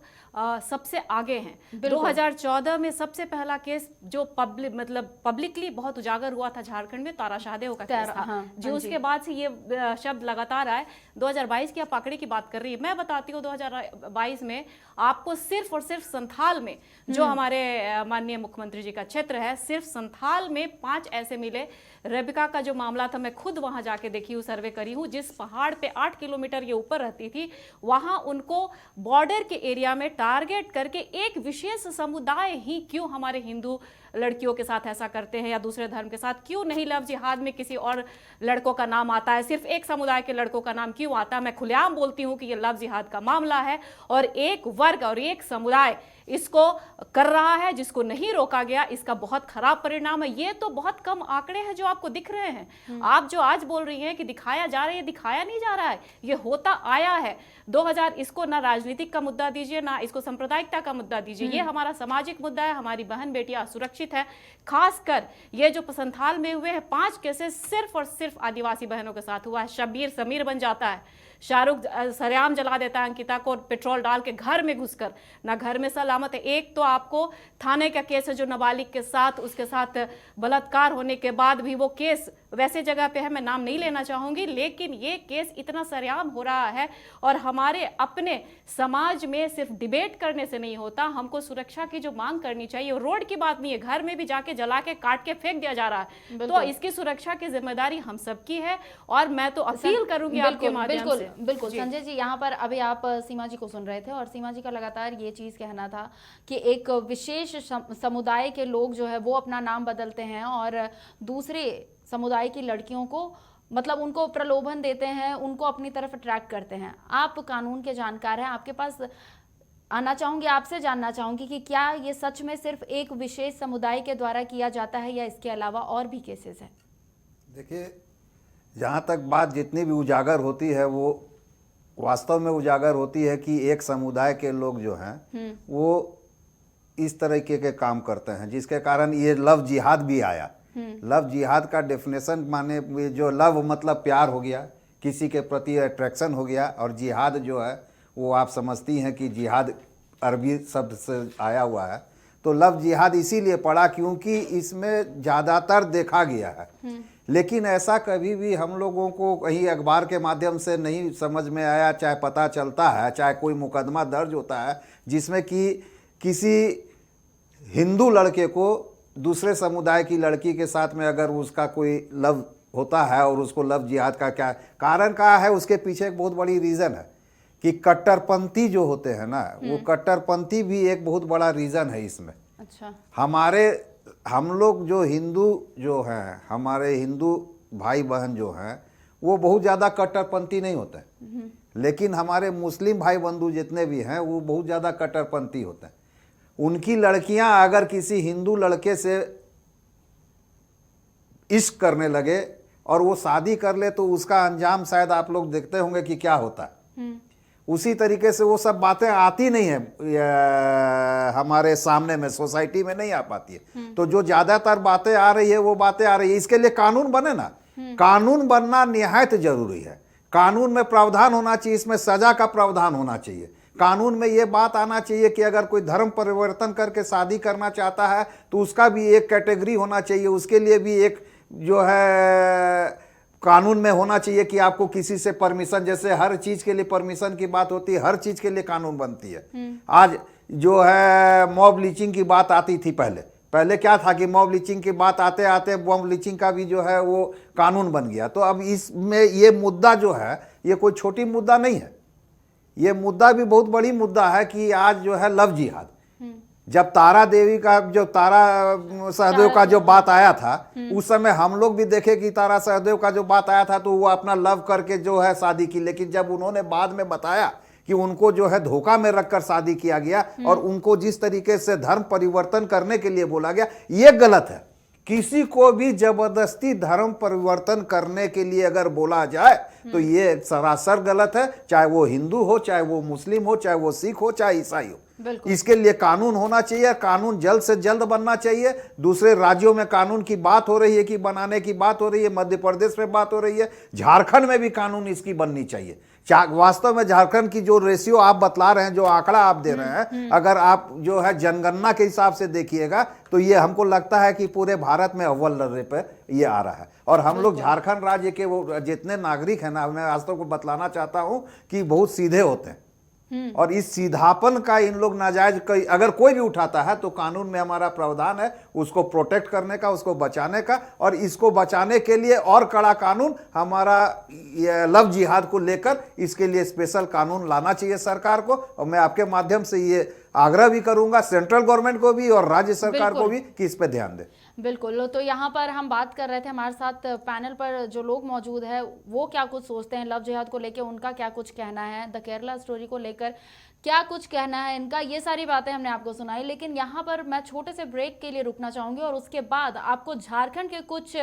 S8: सबसे आगे हैं। 2014 में सबसे पहला केस जो पब्लिकली बहुत उजागर हुआ था झारखंड में, तारा शाहदेव का केस था, जो उसके बाद से ये शब्द लगातार आए। 2022 की आप आंकड़े की बात कर रही है, मैं बताती हूँ 2022 में आपको सिर्फ और सिर्फ संथाल में, जो हमारे माननीय मुख्यमंत्री जी का क्षेत्र है, सिर्फ संथाल में 5 ऐसे मिले। रेबिका का जो मामला था, मैं खुद वहां जाके देखी हूँ, सर्वे करी हूँ। जिस पहाड़ पे 8 किलोमीटर ये ऊपर रहती थी, वहां उनको बॉर्डर के एरिया में टारगेट करके एक विशेष समुदाय ही क्यों हमारे हिंदू लड़कियों के साथ ऐसा करते हैं या दूसरे धर्म के साथ क्यों नहीं लव जिहाद में किसी और लड़कों का नाम आता है, सिर्फ एक समुदाय के लड़कों का नाम क्यों आता है? मैं खुलेआम बोलती हूं कि ये लव जिहाद का मामला है और एक वर्ग और एक समुदाय इसको कर रहा है, जिसको नहीं रोका गया। इसका बहुत खराब परिणाम है। ये तो बहुत कम आंकड़े हैं जो आपको दिख रहे हैं। आप जो आज बोल रही हैं कि दिखाया जा रहा है, ये दिखाया नहीं जा रहा है, ये होता आया है 2000। इसको ना राजनीतिक का मुद्दा दीजिए, ना इसको सांप्रदायिकता का मुद्दा दीजिए। ये हमारा सामाजिक मुद्दा है। हमारी बहन बेटियां असुरक्षित है। खासकर ये जो संथाल में हुए हैं 5 केसेस सिर्फ और सिर्फ आदिवासी बहनों के साथ हुआ है। शब्बीर समीर बन जाता है, शाहरुख सरेआम जला देता है अंकिता को पेट्रोल डाल के घर में घुसकर, ना घर में सलामत है। एक तो आपको थाने का केस है जो नाबालिग के साथ, उसके साथ बलात्कार होने के बाद भी वो केस वैसे जगह पे है, मैं नाम नहीं लेना चाहूंगी, लेकिन ये केस इतना सरेआम हो रहा है। और हमारे अपने समाज में सिर्फ डिबेट करने से नहीं होता, हमको सुरक्षा की जो मांग करनी चाहिए। रोड की बात नहीं है, घर में भी जाके जला के काट के फेंक दिया जा रहा है। तो इसकी सुरक्षा की जिम्मेदारी हम सबकी है और मैं तो अपील करूंगी आपके माध्यम से।
S7: बिल्कुल संजय जी, यहाँ पर अभी आप सीमा जी को सुन रहे थे और सीमा जी का लगातार ये चीज कहना था कि एक विशेष समुदाय के लोग जो है वो अपना नाम बदलते हैं और दूसरे समुदाय की लड़कियों को मतलब उनको प्रलोभन देते हैं, उनको अपनी तरफ अट्रैक्ट करते हैं। आप कानून के जानकार हैं, आपके पास आना चाहूंगी, आपसे जानना चाहूंगी कि क्या ये सच में सिर्फ एक विशेष समुदाय के द्वारा किया जाता है या इसके अलावा और भी केसेस हैं?
S11: देखिए, जहाँ तक बात जितनी भी उजागर होती है वो वास्तव में उजागर होती है कि एक समुदाय के लोग जो हैं वो इस तरीके के काम करते हैं, जिसके कारण ये लव जिहाद भी आया। लव जिहाद का डेफिनेशन माने जो लव मतलब प्यार हो गया, किसी के प्रति अट्रैक्शन हो गया, और जिहाद जो है वो आप समझती हैं कि जिहाद अरबी शब्द से आया हुआ है। तो लव जिहाद इसीलिए पड़ा क्योंकि इसमें ज़्यादातर देखा गया है। लेकिन ऐसा कभी भी हम लोगों को कहीं अखबार के माध्यम से नहीं समझ में आया, चाहे पता चलता है, चाहे कोई मुकदमा दर्ज होता है जिसमें कि किसी हिंदू लड़के को दूसरे समुदाय की लड़की के साथ में अगर उसका कोई लव होता है और उसको लव जिहाद का क्या कारण कहा है, उसके पीछे एक बहुत बड़ी रीज़न है कि कट्टरपंथी जो होते हैं ना, वो कट्टरपंथी भी एक बहुत बड़ा रीज़न है इसमें। अच्छा, हम लोग जो हिंदू जो हैं, हमारे हिंदू भाई बहन जो हैं, वो बहुत ज़्यादा कट्टरपंथी नहीं होते हैं, लेकिन हमारे मुस्लिम भाई बंधु जितने भी हैं वो बहुत ज़्यादा कट्टरपंथी होते हैं। उनकी लड़कियां अगर किसी हिंदू लड़के से इश्क करने लगे और वो शादी कर ले तो उसका अंजाम शायद आप लोग देखते होंगे कि क्या होता है। उसी तरीके से वो सब बातें आती नहीं है हमारे सामने में, सोसाइटी में नहीं आ पाती है। तो जो ज़्यादातर बातें आ रही है वो बातें आ रही है, इसके लिए कानून बने ना। कानून बनना निहायत जरूरी है। कानून में प्रावधान होना चाहिए, इसमें सजा का प्रावधान होना चाहिए। कानून में ये बात आना चाहिए कि अगर कोई धर्म परिवर्तन करके शादी करना चाहता है तो उसका भी एक कैटेगरी होना चाहिए, उसके लिए भी एक जो है कानून में होना चाहिए कि आपको किसी से परमिशन, जैसे हर चीज़ के लिए परमिशन की बात होती है, हर चीज़ के लिए कानून बनती है। आज जो है मॉब लीचिंग की बात आती थी, पहले क्या था कि मॉब लीचिंग की बात आते आते मॉब लीचिंग का भी जो है वो कानून बन गया। तो अब इसमें ये मुद्दा जो है ये कोई छोटी मुद्दा नहीं है, ये मुद्दा भी बहुत बड़ी मुद्दा है कि आज जो है लव जिहाद, जब तारा देवी का जो तारा सहदेव का जो बात आया था उस समय हम लोग भी देखे कि तारा सहदेव का जो बात आया था तो वो अपना लव करके जो है शादी की, लेकिन जब उन्होंने बाद में बताया कि उनको जो है धोखा में रखकर शादी किया गया और उनको जिस तरीके से धर्म परिवर्तन करने के लिए बोला गया, ये गलत है। किसी को भी जबरदस्ती धर्म परिवर्तन करने के लिए अगर बोला जाए तो ये सरासर गलत है, चाहे वो हिंदू हो, चाहे वो मुस्लिम हो, चाहे वो सिख हो, चाहे ईसाई हो। इसके लिए कानून होना चाहिए, कानून जल्द से जल्द बनना चाहिए। दूसरे राज्यों में कानून की बात हो रही है कि बनाने की बात हो रही है, मध्य प्रदेश में बात हो रही है, झारखंड में भी कानून इसकी बननी चाहिए। वास्तव में झारखंड की जो रेशियो आप बतला रहे हैं, जो आंकड़ा आप दे रहे हैं, अगर आप जो है जनगणना के हिसाब से देखिएगा तो ये हमको लगता है कि पूरे भारत में अव्वल दर्जे पे ये आ रहा है। और हम लोग झारखंड राज्य के वो जितने नागरिक हैं ना, मैं आज तक को बतलाना चाहता हूं कि बहुत सीधे होते हैं और इस सीधापन का इन लोग नाजायज अगर कोई भी उठाता है तो कानून में हमारा प्रावधान है, उसको प्रोटेक्ट करने का, उसको बचाने का, और इसको बचाने के लिए और कड़ा कानून हमारा ये लव जिहाद को लेकर इसके लिए स्पेशल कानून लाना चाहिए सरकार को। और मैं आपके माध्यम से ये आग्रह भी करूंगा सेंट्रल गवर्नमेंट को भी और राज्य सरकार को भी कि इस पे ध्यान दे।
S7: बिल्कुल। तो यहाँ पर हम बात कर रहे थे, हमारे साथ पैनल पर जो लोग मौजूद है वो क्या कुछ सोचते हैं लव जिहाद को लेकर, उनका क्या कुछ कहना है, द केरला स्टोरी को लेकर क्या कुछ कहना है इनका, ये सारी बातें हमने आपको सुनाई। लेकिन यहाँ पर मैं छोटे से ब्रेक के लिए रुकना चाहूंगी और उसके बाद आपको झारखंड के कुछ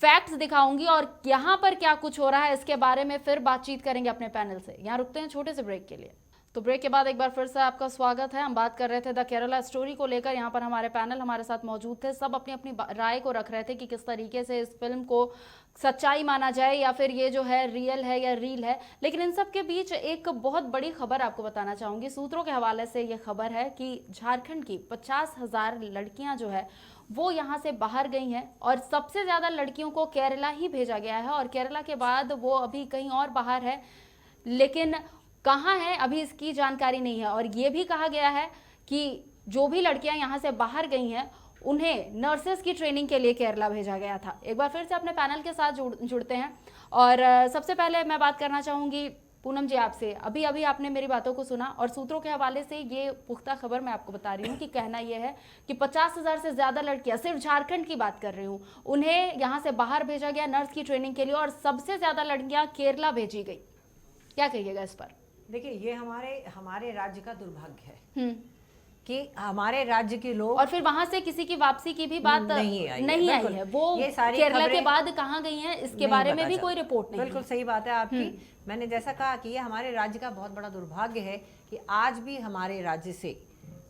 S7: फैक्ट्स दिखाऊंगी और यहाँ पर क्या कुछ हो रहा है इसके बारे में फिर बातचीत करेंगे अपने पैनल से। यहाँ रुकते हैं छोटे से ब्रेक के लिए। तो ब्रेक के बाद एक बार फिर से आपका स्वागत है। हम बात कर रहे थे द केरला स्टोरी को लेकर। यहाँ पर हमारे पैनल हमारे साथ मौजूद थे, सब अपनी अपनी राय को रख रहे थे कि किस तरीके से इस फिल्म को सच्चाई माना जाए या फिर ये जो है रियल है या रील है। लेकिन इन सब के बीच एक बहुत बड़ी खबर आपको बताना चाहूंगी। सूत्रों के हवाले से ये खबर है कि झारखंड की 50,000 लड़कियां जो है वो यहाँ से बाहर गई हैं और सबसे ज्यादा लड़कियों को केरला ही भेजा गया है और केरला के बाद वो अभी कहीं और बाहर है, लेकिन कहाँ है अभी इसकी जानकारी नहीं है। और ये भी कहा गया है कि जो भी लड़कियां यहाँ से बाहर गई हैं उन्हें नर्सेस की ट्रेनिंग के लिए केरला भेजा गया था। एक बार फिर से अपने पैनल के साथ जुड़ते हैं और सबसे पहले मैं बात करना चाहूँगी पूनम जी आपसे। अभी अभी आपने मेरी बातों को सुना और सूत्रों के हवाले से ये पुख्ता खबर मैं आपको बता रही हूँ कि कहना यह है कि 50,000 से ज़्यादा लड़कियाँ, सिर्फ झारखंड की बात कर रही हूँ, उन्हें यहाँ से बाहर भेजा गया नर्स की ट्रेनिंग के लिए और सबसे ज़्यादा लड़कियाँ केरला भेजी गई। क्या कहिएगा इस पर?
S10: देखिए, ये हमारे राज्य का दुर्भाग्य है कि हमारे राज्य के लोग,
S7: और फिर वहां से किसी की वापसी की भी बात नहीं आई है। वो
S10: ये सारी
S7: केरला के बाद कहाँ गई हैं इसके बारे में भी कोई रिपोर्ट नहीं।
S10: बिल्कुल सही बात है आपकी। मैंने जैसा कहा कि ये हमारे राज्य का बहुत बड़ा दुर्भाग्य है कि आज भी हमारे राज्य से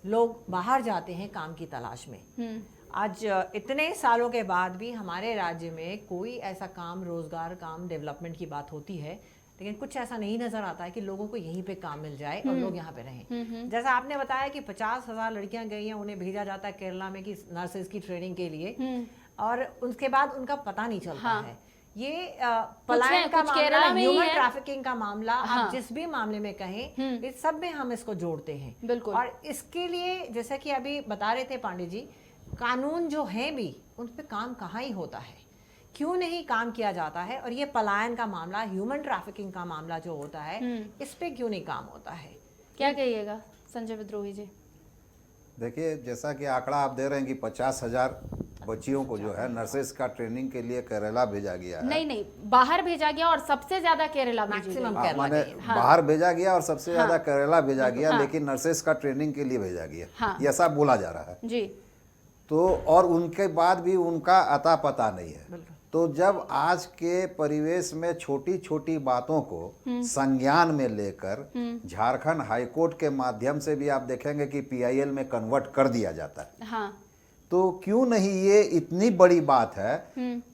S10: लोग बाहर जाते हैं काम की तलाश में। आज इतने सालों के बाद भी हमारे राज्य में कोई ऐसा काम, रोजगार, काम, डेवलपमेंट की बात होती है, लेकिन कुछ ऐसा नहीं नजर आता है कि लोगों को यहीं पे काम मिल जाए और लोग यहाँ पे रहें। जैसा आपने बताया कि 50,000 लड़कियां गई हैं, उन्हें भेजा जाता है केरला में कि नर्सेज की ट्रेनिंग के लिए, और उसके बाद उनका पता नहीं चलता है। ये पलायन का मामला, ह्यूमन ट्रैफिकिंग का मामला, आप जिस भी मामले में कहें, इस सब में हम इसको जोड़ते हैं।
S7: बिल्कुल।
S10: और इसके लिए जैसा कि अभी बता रहे थे पांडे जी, कानून जो है भी उन पे काम कहाँ ही होता है, क्यों नहीं काम किया जाता है। और ये पलायन का मामला, ह्यूमन ट्रैफिकिंग का मामला जो होता है, इस पे क्यों नहीं काम होता है?
S7: क्या कहिएगा संजय विद्रोही जी?
S11: देखिए, जैसा कि आंकड़ा आप दे रहे हैं कि 50,000 बच्चियों को जो है नर्सेस का ट्रेनिंग के लिए केरला भेजा गया है।
S7: नहीं, बाहर भेजा गया और सबसे ज्यादा केरला
S10: मैक्सिमम
S11: माने बाहर भेजा गया और सबसे ज्यादा केरला भेजा गया, लेकिन नर्सेस का ट्रेनिंग के लिए भेजा गया, ये ऐसा बोला जा रहा है
S7: जी।
S11: तो और उनके बाद भी उनका अता पता नहीं है। तो जब आज के परिवेश में छोटी छोटी बातों को संज्ञान में लेकर झारखंड हाईकोर्ट के माध्यम से भी आप देखेंगे कि PIL में कन्वर्ट कर दिया जाता है,
S7: हाँ।
S11: तो क्यों नहीं, ये इतनी बड़ी बात है।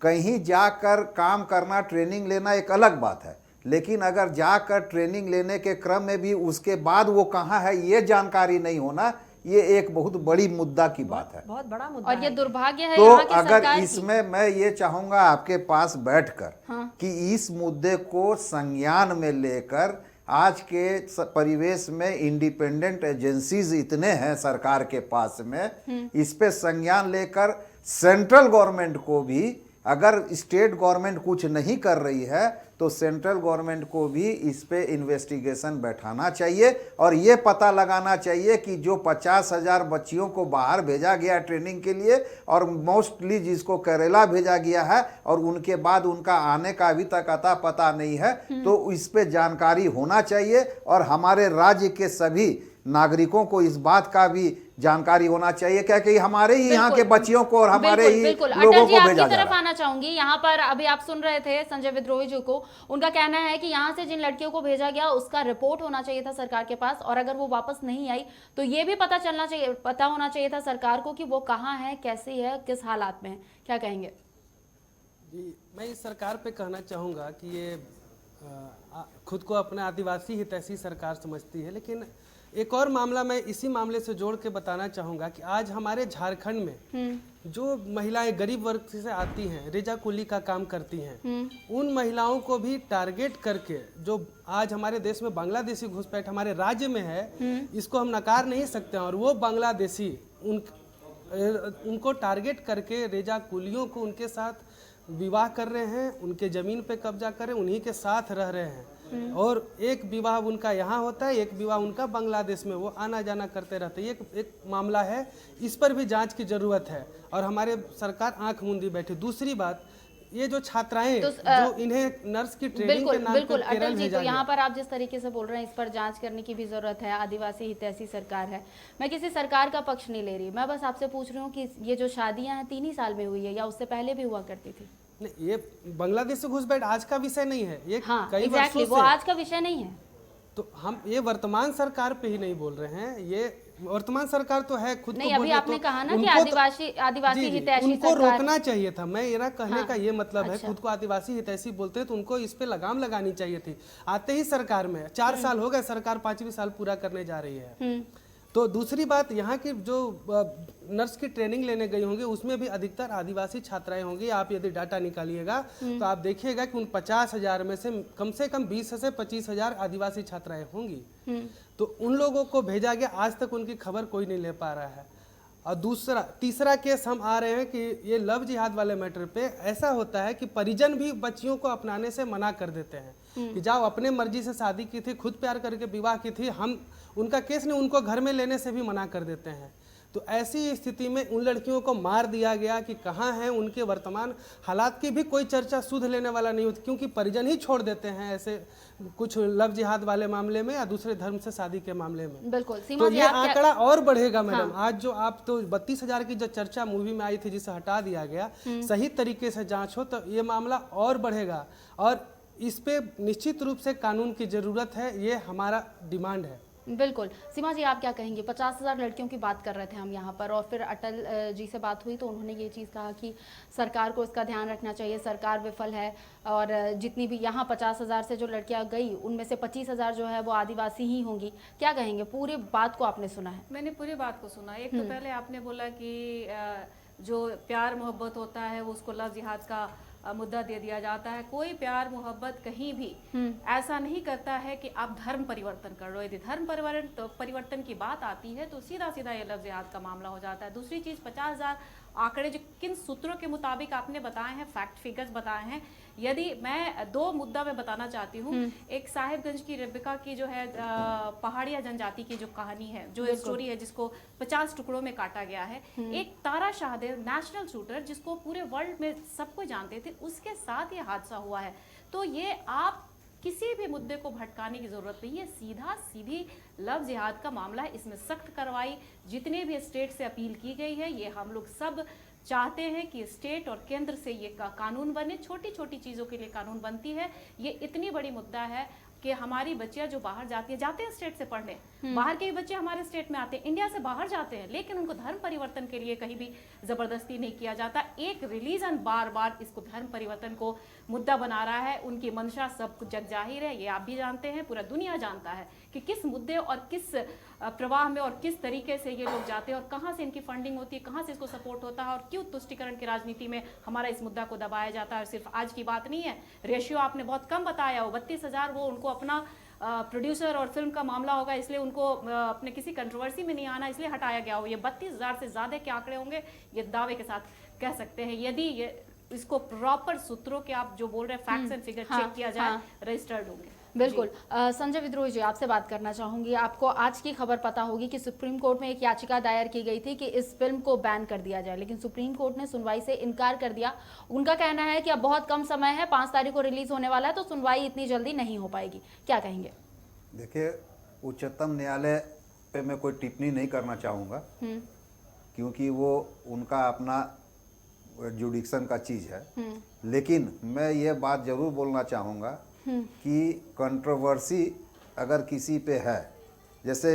S11: कहीं जाकर काम करना, ट्रेनिंग लेना एक अलग बात है, लेकिन अगर जाकर ट्रेनिंग लेने के क्रम में भी उसके बाद वो कहाँ है ये जानकारी नहीं होना, ये एक बहुत बड़ी मुद्दा की बात है,
S10: बहुत बड़ा मुद्दा
S7: और ये दुर्भाग्य है।
S11: तो
S7: यहाँ की
S11: अगर
S7: सरकार
S11: इसमें मैं ये चाहूंगा आपके पास बैठकर कि इस मुद्दे को संज्ञान में लेकर, आज के परिवेश में इंडिपेंडेंट एजेंसीज इतने हैं सरकार के पास में, इस पे संज्ञान लेकर सेंट्रल गवर्नमेंट को भी, अगर स्टेट गवर्नमेंट कुछ नहीं कर रही है तो सेंट्रल गवर्नमेंट को भी इस पे इन्वेस्टिगेशन बैठाना चाहिए और ये पता लगाना चाहिए कि जो 50,000 बच्चियों को बाहर भेजा गया ट्रेनिंग के लिए और मोस्टली जिसको केरला भेजा गया है और उनके बाद उनका आने का अभी तक अता पता नहीं है, तो इस पे जानकारी होना चाहिए और हमारे राज्य के सभी नागरिकों को इस बात का भी जानकारी होना चाहिए, क्या कि हमारे ही यहाँ के बच्चियों को और हमारे ही लोगों को भेजा जा रहा है।
S7: आना चाहूंगी यहाँ पर, अभी आप सुन रहे थे संजय विद्रोही जी को, उनका कहना है कि यहाँ से जिन लड़कियों को भेजा गया उसका रिपोर्ट होना चाहिए था सरकार के पास, और अगर वो वापस नहीं आई तो ये भी पता होना चाहिए था सरकार को कि वो कहाँ है, कैसी है, किस हालात में है। क्या कहेंगे
S9: जी? मैं इस सरकार पे कहना चाहूँगा कि ये खुद को अपना आदिवासी हितैषी सरकार समझती है, लेकिन एक और मामला मैं इसी मामले से जोड़ के बताना चाहूँगा कि आज हमारे झारखंड में जो महिलाएं गरीब वर्ग से आती हैं, रेजा कुली का काम करती हैं, उन महिलाओं को भी टारगेट करके, जो आज हमारे देश में बांग्लादेशी घुसपैठ हमारे राज्य में है, इसको हम नकार नहीं सकते हैं। और वो बांग्लादेशी उनको टारगेट करके रेजा कुलियों को उनके साथ विवाह कर रहे हैं, उनके ज़मीन पे कब्जा कर रहे हैं, उन्हीं के साथ रह रहे हैं। और एक विवाह उनका यहाँ होता है, एक विवाह उनका बांग्लादेश में, वो आना जाना करते रहते हैं। एक मामला है, इस पर भी जांच की ज़रूरत है और हमारे सरकार आंख मूंदी बैठी। दूसरी बात, ये जो छात्राएं जो इन्हें नर्स की ट्रेनिंग के नाम
S7: बिल्कुल
S9: पर केरल
S7: अटल जी,
S9: भेजा
S7: तो यहाँ
S9: गया।
S7: पर आप जिस तरीके से बोल रहे हैं, इस पर जांच करने की भी जरूरत है। आदिवासी हितैषी सरकार है, मैं किसी सरकार का पक्ष नहीं ले रही, मैं बस आपसे पूछ रही हूँ कि ये जो शादियां हैं 3 ही साल में हुई है या उससे पहले भी हुआ करती थी?
S9: नहीं, ये बांग्लादेश से घुसपैठ आज का विषय नहीं है, ये
S7: हाँ,
S9: कई
S7: एग्जैक्टली,
S9: वर्षों
S7: वो
S9: से।
S7: आज का विषय नहीं है।
S9: तो हम ये वर्तमान सरकार पे ही नहीं बोल रहे हैं, ये वर्तमान सरकार तो है, खुद
S7: नहीं,
S9: को
S7: अभी
S9: बोले
S7: आपने
S9: तो
S7: कहा ना कि
S9: उनको तो-
S7: आदिवासी
S9: जी,
S7: हितैषी
S9: उनको
S7: सरकार।
S9: रोकना चाहिए था। मेरा कहने
S7: हाँ,
S9: का ये मतलब है,
S7: अच्छा।
S9: खुद को आदिवासी हितैषी बोलते हैं तो उनको इस पे लगाम लगानी चाहिए थी। आते ही सरकार में 4 साल हो गए, सरकार 5वीं साल पूरा करने जा रही है। तो दूसरी बात, यहाँ की जो नर्स की ट्रेनिंग लेने गई होंगी उसमें भी अधिकतर आदिवासी छात्राएं होंगी। आप यदि डाटा निकालिएगा तो आप देखिएगा कि उन 50,000 में से कम 20 से 25,000 आदिवासी छात्राएं होंगी। तो उन लोगों को भेजा गया, आज तक उनकी खबर कोई नहीं ले पा रहा है। और तीसरा केस हम आ रहे हैं कि ये लव जिहाद वाले मैटर पे ऐसा होता है कि परिजन भी बच्चियों को अपनाने से मना कर देते हैं कि जाओ, अपने मर्जी से शादी की थी, खुद प्यार करके विवाह की थी, हम उनका केस नहीं, उनको घर में लेने से भी मना कर देते हैं। तो ऐसी स्थिति में उन लड़कियों को मार दिया गया कि कहाँ हैं, उनके वर्तमान हालात की भी कोई चर्चा सुध लेने वाला नहीं होती, क्योंकि परिजन ही छोड़ देते हैं ऐसे कुछ लव जिहाद वाले मामले में या दूसरे धर्म से शादी के मामले में।
S7: बिल्कुल, सीमा
S9: तो
S7: जी,
S9: ये
S7: आप क्या-
S9: आंकड़ा और बढ़ेगा मैडम। आज जो आप तो 32,000 की जो चर्चा मूवी में आई थी जिसे हटा दिया गया, सही तरीके से जांच हो तो ये मामला और बढ़ेगा और इस पे निश्चित रूप से कानून की जरूरत है, ये हमारा डिमांड है।
S7: बिल्कुल। सीमा जी, आप क्या कहेंगे? 50,000 लड़कियों की बात कर रहे थे हम यहाँ पर, और फिर अटल जी से बात हुई तो उन्होंने ये चीज़ कहा कि सरकार को इसका ध्यान रखना चाहिए, सरकार विफल है और जितनी भी यहाँ 50,000 से जो लड़कियाँ गई उनमें से 25,000 जो है वो आदिवासी ही होंगी। क्या कहेंगे? पूरी बात को आपने सुना है?
S8: मैंने पूरी बात को सुना। एक तो पहले आपने बोला कि जो प्यार मोहब्बत होता है वो उसको लव जिहाद का मुद्दा दे दिया जाता है। कोई प्यार मोहब्बत कहीं भी ऐसा नहीं करता है कि आप धर्म परिवर्तन कर लो। यदि धर्म परिवर्तन की बात आती है तो सीधा सीधा ये लव जिहाद का मामला हो जाता है। दूसरी चीज़, 50,000 आंकड़े जो किन सूत्रों के मुताबिक आपने बताए हैं, फैक्ट फिगर्स बताए हैं, यदि मैं 2 मुद्दा में बताना चाहती हूँ। एक साहिबगंज की रेबिका की जो है पहाड़िया जनजाति की जो कहानी है, जो स्टोरी है, जिसको 50 टुकड़ों में काटा गया है। एक तारा शाहदेव नेशनल शूटर जिसको पूरे वर्ल्ड में सब कोई जानते थे, उसके साथ ये हादसा हुआ है। तो ये आप किसी भी मुद्दे को भटकाने की जरूरत नहीं है, सीधी लव जिहाद का मामला है। इसमें सख्त कार्रवाई जितने भी स्टेट से अपील की गई है, ये हम लोग सब चाहते हैं कि स्टेट और केंद्र से ये कानून बने। छोटी छोटी चीज़ों के लिए कानून बनती है, ये इतनी बड़ी मुद्दा है कि हमारी बच्चियां जो बाहर जाती है, जाते हैं स्टेट से पढ़ने, बाहर के भी बच्चे हमारे स्टेट में आते हैं, इंडिया से बाहर जाते हैं, लेकिन उनको धर्म परिवर्तन के लिए कहीं भी जबरदस्ती नहीं किया जाता। एक रिलीजन बार बार इसको धर्म परिवर्तन को मुद्दा बना रहा है। उनकी मंशा सब कुछ जग जाहिर है, ये आप भी जानते हैं, पूरा दुनिया जानता है कि किस मुद्दे और किस प्रवाह में और किस तरीके से ये लोग जाते हैं और कहाँ से इनकी फंडिंग होती है, कहाँ से इसको सपोर्ट होता है और क्यों तुष्टिकरण की राजनीति में हमारा इस मुद्दा को दबाया जाता है। और सिर्फ आज की बात नहीं है, रेशियो आपने बहुत कम बताया, वो 32,000 वो उनको अपना प्रोड्यूसर और फिल्म का मामला होगा इसलिए उनको अपने किसी कंट्रोवर्सी में नहीं आना इसलिए हटाया गया हो। ये 32,000 से ज़्यादा के आंकड़े होंगे, ये दावे के साथ कह सकते हैं, यदि ये इसको प्रॉपर सूत्रों के आप जो बोल रहे हैं फैक्ट्स एंड फिगर चेक किया जाए, रजिस्टर्ड होंगे।
S7: बिल्कुल। संजय विद्रोही जी, आपसे बात करना चाहूंगी। आपको आज की खबर पता होगी कि सुप्रीम कोर्ट में एक याचिका दायर की गई थी कि इस फिल्म को बैन कर दिया जाए, लेकिन सुप्रीम कोर्ट ने सुनवाई से इनकार कर दिया। उनका कहना है कि अब बहुत कम समय है, 5 तारीख को रिलीज होने वाला है, तो सुनवाई इतनी जल्दी नहीं हो पाएगी। क्या कहेंगे?
S11: देखिए, उच्चतम न्यायालय पे मैं कोई टिप्पणी नहीं करना चाहूँगा, क्योंकि वो उनका अपना जुडिक्शन का चीज़ है। लेकिन मैं ये बात ज़रूर बोलना चाहूँगा कि कंट्रोवर्सी अगर किसी पे है, जैसे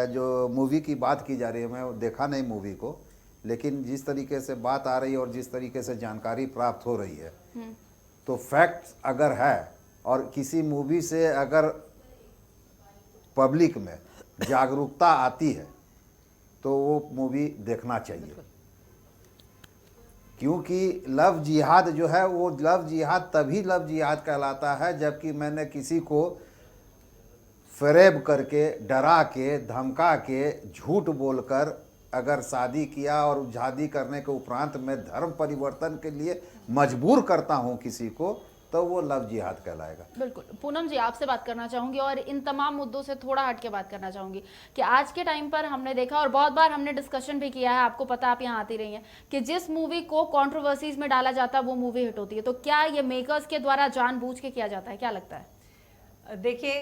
S11: जो मूवी की बात की जा रही है, मैं देखा नहीं मूवी को, लेकिन जिस तरीके से बात आ रही है और जिस तरीके से जानकारी प्राप्त हो रही है, तो फैक्ट्स अगर है और किसी मूवी से अगर पब्लिक में जागरूकता आती है तो वो मूवी देखना चाहिए। क्योंकि लव जिहाद जो है वो लव जिहाद तभी लव जिहाद कहलाता है जबकि मैंने किसी को फरेब करके, डरा के, धमका के, झूठ बोलकर अगर शादी किया और शादी करने के उपरांत मैं धर्म परिवर्तन के लिए मजबूर करता हूं किसी को, तो वो लव जिहाद कहलाएगा।
S7: बिल्कुल। पूनम जी, आपसे बात करना चाहूंगी और इन तमाम मुद्दों से थोड़ा हट के बात करना चाहूंगी कि आज के टाइम पर हमने देखा और बहुत बार हमने डिस्कशन भी किया है, आपको पता, आप यहाँ आती रही हैं, कि जिस मूवी को कंट्रोवर्सीज में डाला जाता है वो मूवी हिट होती है। तो क्या ये मेकर्स के द्वारा जानबूझ के किया जाता है, क्या लगता है?
S10: देखिए,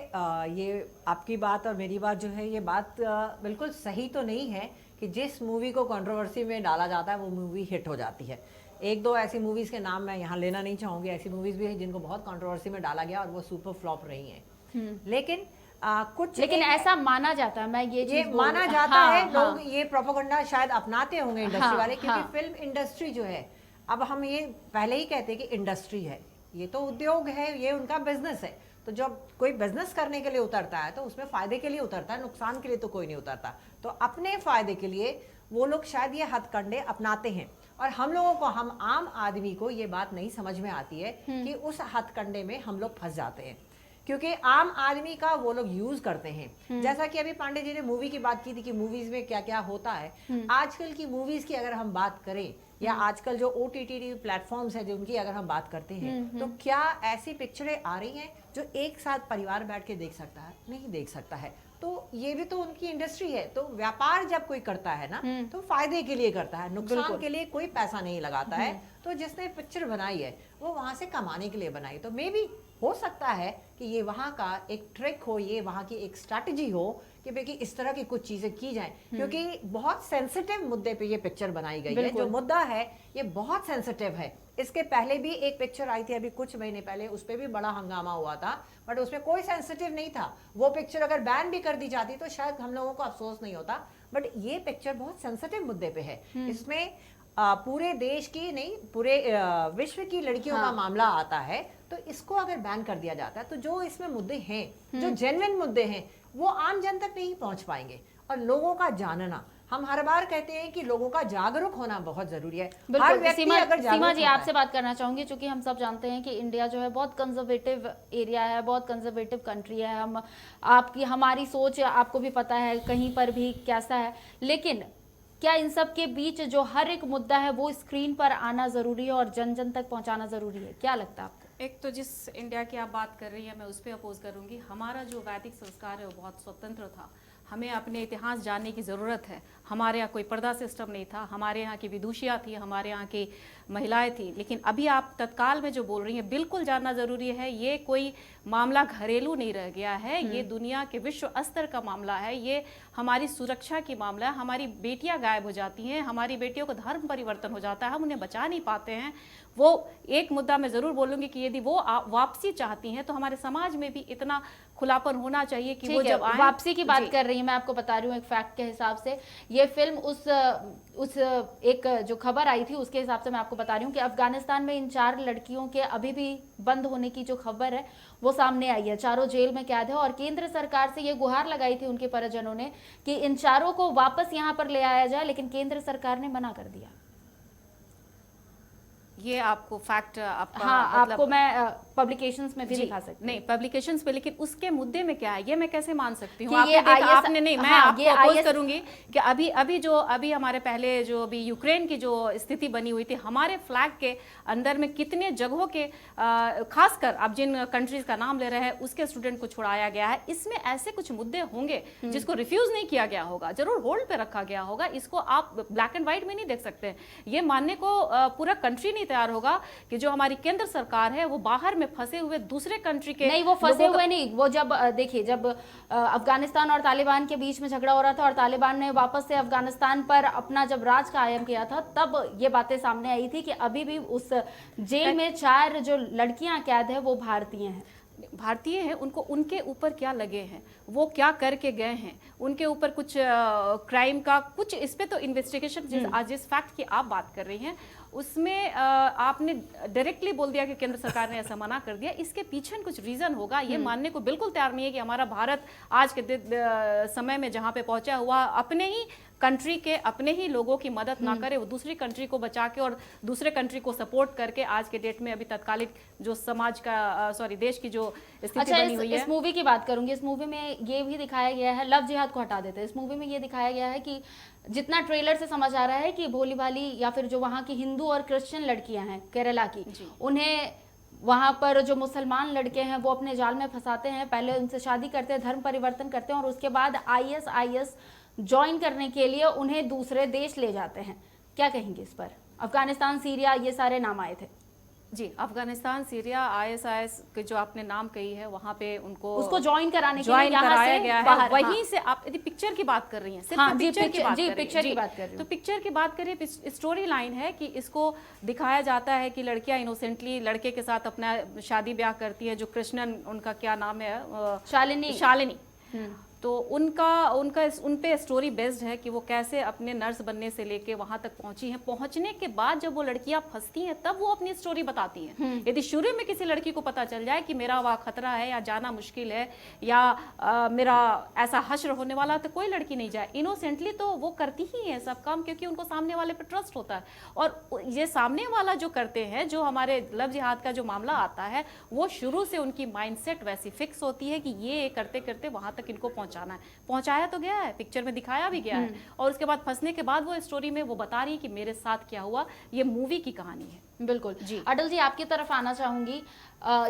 S10: ये आपकी बात और मेरी बात जो है, ये बात बिल्कुल सही तो नहीं है कि जिस मूवी को कंट्रोवर्सी में डाला जाता है वो मूवी हिट हो जाती है। एक दो ऐसी मूवीज़ के नाम मैं यहाँ लेना नहीं चाहूँगी, ऐसी मूवीज़ भी हैं जिनको बहुत कंट्रोवर्सी में डाला गया और वो सुपर फ्लॉप रही हैं। लेकिन लेकिन
S7: ऐसा माना जाता है, मैं ये
S10: माना जाता है, लोग ये प्रोपेगेंडा शायद अपनाते होंगे इंडस्ट्री वाले, क्योंकि फिल्म इंडस्ट्री जो है, अब हम ये पहले ही कहते हैं कि इंडस्ट्री है, ये तो उद्योग है, ये उनका बिजनेस है। तो जब कोई बिजनेस करने के लिए उतरता है तो उसमें फायदे के लिए उतरता है, नुकसान के लिए तो कोई नहीं उतरता। तो अपने फायदे के लिए वो लोग शायद ये हथकंडे अपनाते हैं, और हम लोगों को, हम आम आदमी को ये बात नहीं समझ में आती है कि उस हथकंडे में हम लोग फंस जाते हैं, क्योंकि आम आदमी का वो लोग यूज करते हैं। जैसा कि अभी पांडे जी ने मूवी की बात की थी कि मूवीज में क्या क्या होता है, आजकल की मूवीज की अगर हम बात करें, या आजकल जो OTT प्लेटफॉर्म्स है जो उनकी अगर हम बात करते हैं, तो क्या ऐसी पिक्चरें आ रही हैं जो एक साथ परिवार बैठ के देख सकता है? नहीं देख सकता है। तो ये भी तो उनकी इंडस्ट्री है। तो व्यापार जब कोई करता है ना, तो फायदे के लिए करता है, नुकसान के लिए कोई पैसा नहीं लगाता है। तो जिसने पिक्चर बनाई है वो वहां से कमाने के लिए बनाई, तो मे भी हो सकता है कि ये वहां का एक ट्रिक हो, ये वहां की एक स्ट्रैटेजी हो कि भाई इस तरह की कुछ चीजें की जाएं, क्योंकि बहुत सेंसिटिव मुद्दे पे ये पिक्चर बनाई गई है। जो मुद्दा है ये बहुत सेंसिटिव है। इसके पहले भी एक पिक्चर आई थी अभी कुछ महीने पहले, उस पर भी बड़ा हंगामा हुआ था, बट उसमें कोई सेंसिटिव नहीं था। वो पिक्चर अगर बैन भी कर दी जाती तो शायद हम लोगों को अफसोस नहीं होता, बट ये पिक्चर बहुत सेंसिटिव मुद्दे पे है। इसमें पूरे देश की नहीं, पूरे विश्व की लड़कियों का मामला आता है। तो इसको अगर बैन कर दिया जाता है तो जो इसमें मुद्दे हैं, जो जेन्युइन मुद्दे हैं, वो आम जन तक नहीं पहुंच पाएंगे। और लोगों का जानना, हम हर बार कहते हैं कि लोगों का जागरूक होना बहुत जरूरी है। हर व्यक्ति अगर
S7: सीमा जी, आपसे बात करना चाहूंगी, क्योंकि हम सब जानते हैं कि इंडिया जो है बहुत कंजर्वेटिव एरिया है, बहुत कंजर्वेटिव कंट्री है। हम आपकी हमारी सोच आपको भी पता है कहीं पर भी कैसा है, लेकिन क्या इन सब के बीच जो हर एक मुद्दा है वो स्क्रीन पर आना जरूरी है और जन जन तक पहुंचाना जरूरी है? क्या लगता है आपको?
S8: एक तो जिस इंडिया की आप बात कर रही हैं मैं उस पर अपोज करूंगी। हमारा जो वैदिक संस्कार है वो बहुत स्वतंत्र था। हमें अपने इतिहास जानने की ज़रूरत है। हमारे यहाँ कोई पर्दा सिस्टम नहीं था, हमारे यहाँ की विदुषियाँ थी, हमारे यहाँ की महिलाएं थी। लेकिन अभी आप तत्काल में जो बोल रही हैं बिल्कुल जानना ज़रूरी है। ये कोई मामला घरेलू नहीं रह गया है, ये दुनिया के विश्व स्तर का मामला है। ये हमारी सुरक्षा की मामला है। हमारी बेटियां गायब हो जाती हैं, हमारी बेटियों को धर्म परिवर्तन हो जाता है, हम उन्हें बचा नहीं पाते हैं। वो एक मुद्दा मैं ज़रूर बोलूँगी कि यदि वो वापसी चाहती हैं तो हमारे समाज में भी इतना खुलापन होना चाहिए कि वो जब
S7: वापसी की बात कर रही है, मैं आपको बता रही हूँ एक फैक्ट के हिसाब से। ये फिल्म उस एक जो खबर आई थी उसके हिसाब से मैं आपको बता रही हूँ कि अफगानिस्तान में इन 4 लड़कियों के अभी भी बंद होने की जो खबर है वो सामने आई है। चारों जेल में कैद है और केंद्र सरकार से ये गुहार लगाई थी उनके परिजनों ने कि इन चारों को वापस यहाँ पर ले आया जाए, लेकिन केंद्र सरकार ने मना कर दिया।
S8: ये आपको फैक्ट आपका
S7: हाँ, आपको मैं पब्लिकेशंस में भी दिखा सकती
S8: नहीं, पब्लिकेशंस पे, लेकिन उसके मुद्दे में क्या है ये मैं कैसे मान सकती हूँ?
S7: आपने
S8: नहीं, मैं आपको अपोज करूंगी कि अभी हमारे पहले जो अभी यूक्रेन की जो स्थिति बनी हुई थी, हमारे फ्लैग के अंदर में कितने जगहों के खासकर आप जिन कंट्रीज का नाम ले रहे हैं उसके स्टूडेंट को छुड़ाया गया है। इसमें ऐसे कुछ मुद्दे होंगे जिसको रिफ्यूज नहीं किया गया होगा, जरूर होल्ड पे रखा गया होगा। इसको आप ब्लैक एंड व्हाइट में नहीं देख सकते। ये मानने को पूरा कंट्री नहीं तैयार होगा कि जो हमारी केंद्र सरकार है वो बाहर में फंसे हुए दूसरे कंट्री के
S7: नहीं, वो फंसे हुए नहीं। वो जब देखिए, जब अफगानिस्तान और तालिबान के बीच में झगड़ा हो रहा था और तालिबान ने वापस से अफगानिस्तान पर अपना जब राज कायम किया था, तब ये बातें सामने आई थी कि अभी भी उस जेल में 4 जो लड़कियां कैद है वो भारतीय हैं।
S8: भारतीय हैं, उनको उनके ऊपर क्या लगे हैं, वो क्या करके गए हैं, उनके ऊपर कुछ क्राइम का कुछ, इस पे तो इन्वेस्टिगेशन जिस फैक्ट की आप बात कर रही हैं उसमें आपने डायरेक्टली बोल दिया कि केंद्र सरकार ने ऐसा मना कर दिया। इसके पीछे कुछ रीजन होगा, ये मानने को बिल्कुल तैयार नहीं है कि हमारा भारत आज के समय में जहाँ पे पहुंचा हुआ अपने ही कंट्री के अपने ही लोगों की मदद ना करे, वो दूसरी कंट्री को बचा के और दूसरे कंट्री को सपोर्ट करके आज के डेट में अभी तत्कालिक जो समाज का देश की जो स्थिति
S7: अच्छा,
S8: बनी हुई है।
S7: इस मूवी की बात करूंगी। इस मूवी में ये भी दिखाया गया है, लव जिहाद को हटा देते हैं, इस मूवी में ये दिखाया गया है कि जितना ट्रेलर से समझ आ रहा है कि भोली भाली या फिर जो वहाँ की हिंदू और क्रिश्चियन लड़कियां हैं केरला की, उन्हें वहाँ पर जो मुसलमान लड़के हैं वो अपने जाल में फंसाते हैं, पहले उनसे शादी करते हैं, धर्म परिवर्तन करते हैं और उसके बाद IS ज्वाइन करने के लिए उन्हें दूसरे देश ले जाते हैं। क्या कहेंगे इस पर? अफगानिस्तान, सीरिया, ये सारे नाम आए थे।
S8: जी, अफगानिस्तान, सीरिया, IS के जो आपने नाम कही है, वहाँ पे उसको
S7: ज्वाइन कराने के लिए यहाँ
S8: कराया
S7: से
S8: गया है।
S7: बाहर,
S8: वहीं से आप यदि पिक्चर की बात कर रही हैं, सिर्फ पिक्चर की बात कर रही हैं, तो पिक्चर की बात करिए, स्टोरी लाइन है कि इसको दिखाया जाता है कि लड़कियां इनोसेंटली लड़के के साथ अपना शादी ब्याह करती है, जो कृष्णन, उनका क्या नाम है, शालिनी। तो उन पे स्टोरी बेस्ड है कि वो कैसे अपने नर्स बनने से लेके वहां तक पहुंची हैं। पहुंचने के बाद जब वो लड़कियां फंसती हैं तब वो अपनी स्टोरी बताती हैं। यदि शुरू में किसी लड़की को पता चल जाए कि मेरा वहाँ खतरा है या जाना मुश्किल है या मेरा ऐसा हश्र होने वाला, तो कोई लड़की नहीं जाए। इनोसेंटली तो वो करती ही है सब काम, क्योंकि उनको सामने वाले पे ट्रस्ट होता है। और ये सामने वाला जो करते हैं, जो हमारे लव जिहाद का जो मामला आता है, वो शुरू से उनकी माइंडसेट वैसी फिक्स होती है कि ये करते करते वहां तक इनको पहुंचाना है। पहुंचाया तो गया है, पिक्चर में दिखाया भी गया है, और उसके बाद फंसने के बाद वो स्टोरी में वो बता रही है कि मेरे साथ क्या हुआ। ये मूवी की कहानी है।
S7: बिल्कुल
S8: जी।
S7: अटल जी, आपकी तरफ आना चाहूंगी।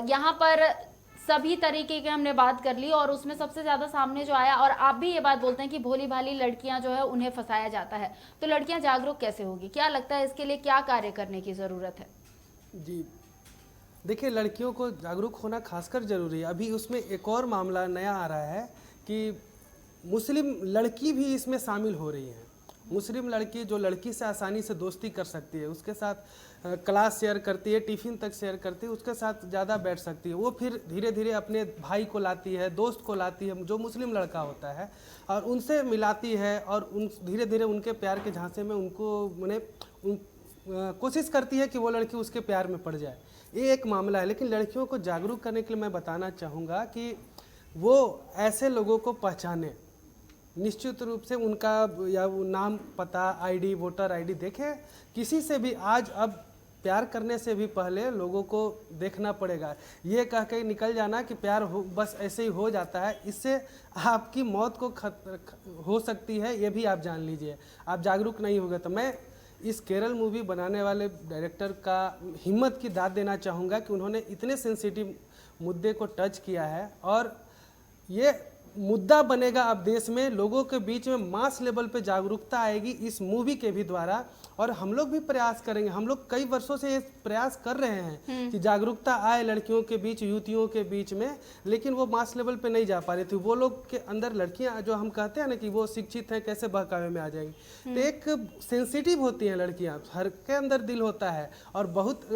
S7: यहाँ पर सभी तरीके के हमने बात कर ली और उसमें सबसे ज्यादा सामने जो आया, और आप भी ये बात बोलते हैं कि भोली भाली लड़कियां जो है उन्हें फंसाया जाता है, तो लड़कियां जागरूक कैसे होगी? क्या लगता है इसके लिए क्या कार्य करने की जरूरत है?
S9: जी देखिए, लड़कियों को जागरूक होना खासकर ज़रूरी है। अभी उसमें एक और मामला नया आ रहा है कि मुस्लिम लड़की भी इसमें शामिल हो रही है। मुस्लिम लड़की जो लड़की से आसानी से दोस्ती कर सकती है, उसके साथ क्लास शेयर करती है, टिफ़िन तक शेयर करती है, उसके साथ ज़्यादा बैठ सकती है, वो फिर धीरे धीरे अपने भाई को लाती है, दोस्त को लाती है जो मुस्लिम लड़का होता है, और उनसे मिलाती है और उन धीरे धीरे उनके प्यार के झांसे में उनको कोशिश करती है कि वो लड़की उसके प्यार में पड़ जाए। ये एक मामला है। लेकिन लड़कियों को जागरूक करने के लिए मैं बताना चाहूँगा कि वो ऐसे लोगों को पहचाने, निश्चित रूप से उनका या वो नाम, पता, ID, वोटर ID देखें। किसी से भी आज अब प्यार करने से भी पहले लोगों को देखना पड़ेगा। ये कह के निकल जाना कि प्यार बस ऐसे ही हो जाता है, इससे आपकी मौत को हो सकती है, ये भी आप जान लीजिए। आप जागरूक नहीं होगा। तो मैं इस केरल मूवी बनाने वाले डायरेक्टर का हिम्मत की दाद देना चाहूँगा कि उन्होंने इतने सेंसिटिव मुद्दे को टच किया है, और ये मुद्दा बनेगा अब देश में, लोगों के बीच में मास लेवल पे जागरूकता आएगी इस मूवी के भी द्वारा। और हम लोग भी प्रयास करेंगे, हम लोग कई वर्षों से ये प्रयास कर रहे हैं कि जागरूकता आए लड़कियों के बीच, युवतियों के बीच में, लेकिन वो मास लेवल पे नहीं जा पा रही थी। वो लोग के अंदर लड़कियां जो हम कहते हैं ना कि वो शिक्षित हैं, कैसे बहकावे में आ जाएंगी। तो एक सेंसिटिव होती हैं लड़कियां, हर के अंदर दिल होता है, और बहुत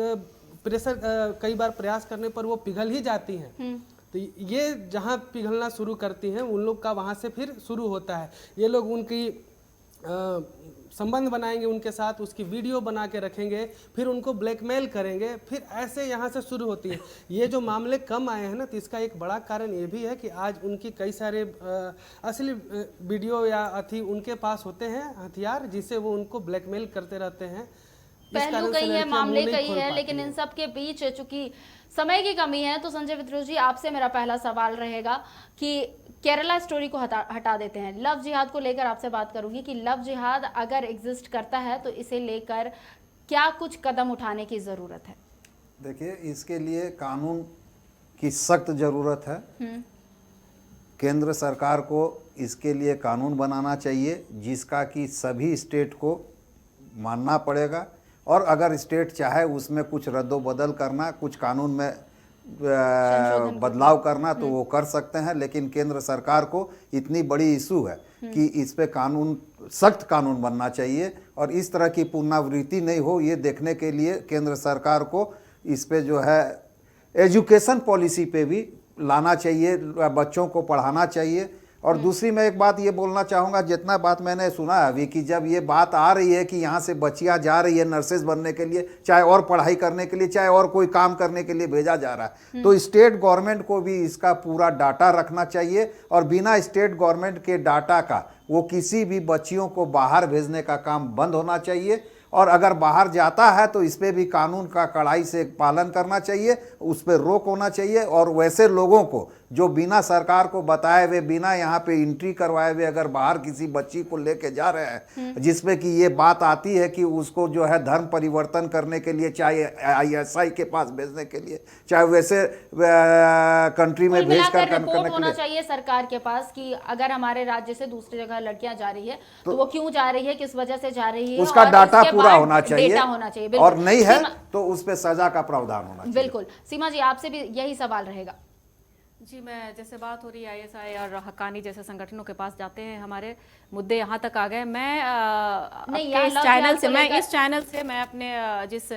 S9: प्रेशर, कई बार प्रयास करने पर वो पिघल ही जाती हैं। तो ये जहाँ पिघलना शुरू करती हैं, उन लोग का वहाँ से फिर शुरू होता है। ये लोग उनकी संबंध बनाएंगे उनके साथ, उसकी वीडियो बना के रखेंगे, फिर उनको ब्लैकमेल करेंगे, फिर ऐसे यहाँ से शुरू होती है। ये जो मामले कम आए हैं ना, तो इसका एक बड़ा कारण ये भी है कि आज उनकी कई सारे असली वीडियो या उनके पास होते हैं हथियार, जिससे वो उनको ब्लैकमेल करते रहते हैं।
S7: पहलू कई है, मामले कई है, लेकिन इन सब के बीच चूंकि समय की कमी है, तो संजय विद्रोह जी, आपसे मेरा पहला सवाल रहेगा कि केरला स्टोरी को हटा देते हैं, लव जिहाद को लेकर आपसे बात करूंगी कि लव जिहाद अगर एग्जिस्ट करता है तो इसे लेकर क्या कुछ कदम उठाने की जरूरत है?
S11: देखिए, इसके लिए कानून की सख्त जरूरत है। केंद्र सरकार को इसके लिए कानून बनाना चाहिए, जिसका कि सभी स्टेट को मानना पड़ेगा, और अगर स्टेट चाहे उसमें कुछ रद्दोबदल करना, कुछ कानून में बदलाव करना, तो वो कर सकते हैं। लेकिन केंद्र सरकार को इतनी बड़ी इशू है कि इस पे कानून, सख्त कानून बनना चाहिए, और इस तरह की पुनरावृत्ति नहीं हो, ये देखने के लिए केंद्र सरकार को इस पे जो है एजुकेशन पॉलिसी पे भी लाना चाहिए, बच्चों को पढ़ाना चाहिए, और दूसरी मैं एक बात ये बोलना चाहूँगा, जितना बात मैंने सुना है अभी कि जब ये बात आ रही है कि यहाँ से बच्चियाँ जा रही है नर्सेज बनने के लिए, चाहे और पढ़ाई करने के लिए, चाहे और कोई काम करने के लिए भेजा जा रहा है, तो स्टेट गवर्नमेंट को भी इसका पूरा डाटा रखना चाहिए और बिना स्टेट गवर्नमेंट के डाटा का वो किसी भी बच्चियों को बाहर भेजने का काम बंद होना चाहिए। और अगर बाहर जाता है तो इस पर भी कानून का कड़ाई से पालन करना चाहिए, उस पर रोक होना चाहिए। और वैसे लोगों को जो बिना सरकार को बताए हुए, बिना यहाँ पे एंट्री करवाए हुए अगर बाहर किसी बच्ची को लेके जा रहे हैं, जिसमें कि ये बात आती है कि उसको जो है धर्म परिवर्तन करने के लिए, चाहे ISI के पास भेजने के लिए, चाहे वैसे कंट्री में भेज कर करने के
S7: होना
S11: लिए
S7: चाहिए सरकार के पास कि अगर हमारे राज्य से दूसरी जगह लड़कियां जा रही है तो वो क्यों जा रही है, किस वजह से जा रही है,
S11: उसका
S7: और
S11: डाटा
S7: उसके
S11: पूरा
S7: बाद
S11: होना चाहिए,
S7: डेटा होना चाहिए।
S11: और नहीं है
S7: सीमा,
S11: तो उस पर सजा का प्रावधान होना चाहिए।
S7: बिल्कुल। सीमा जी, आपसे भी यही सवाल रहेगा।
S8: जी, मैं जैसे बात हो रही है ISI और हक्कानी जैसे संगठनों के पास जाते हैं, हमारे मुद्दे यहाँ तक आ गए। मैं इस चैनल से मैं अपने जिस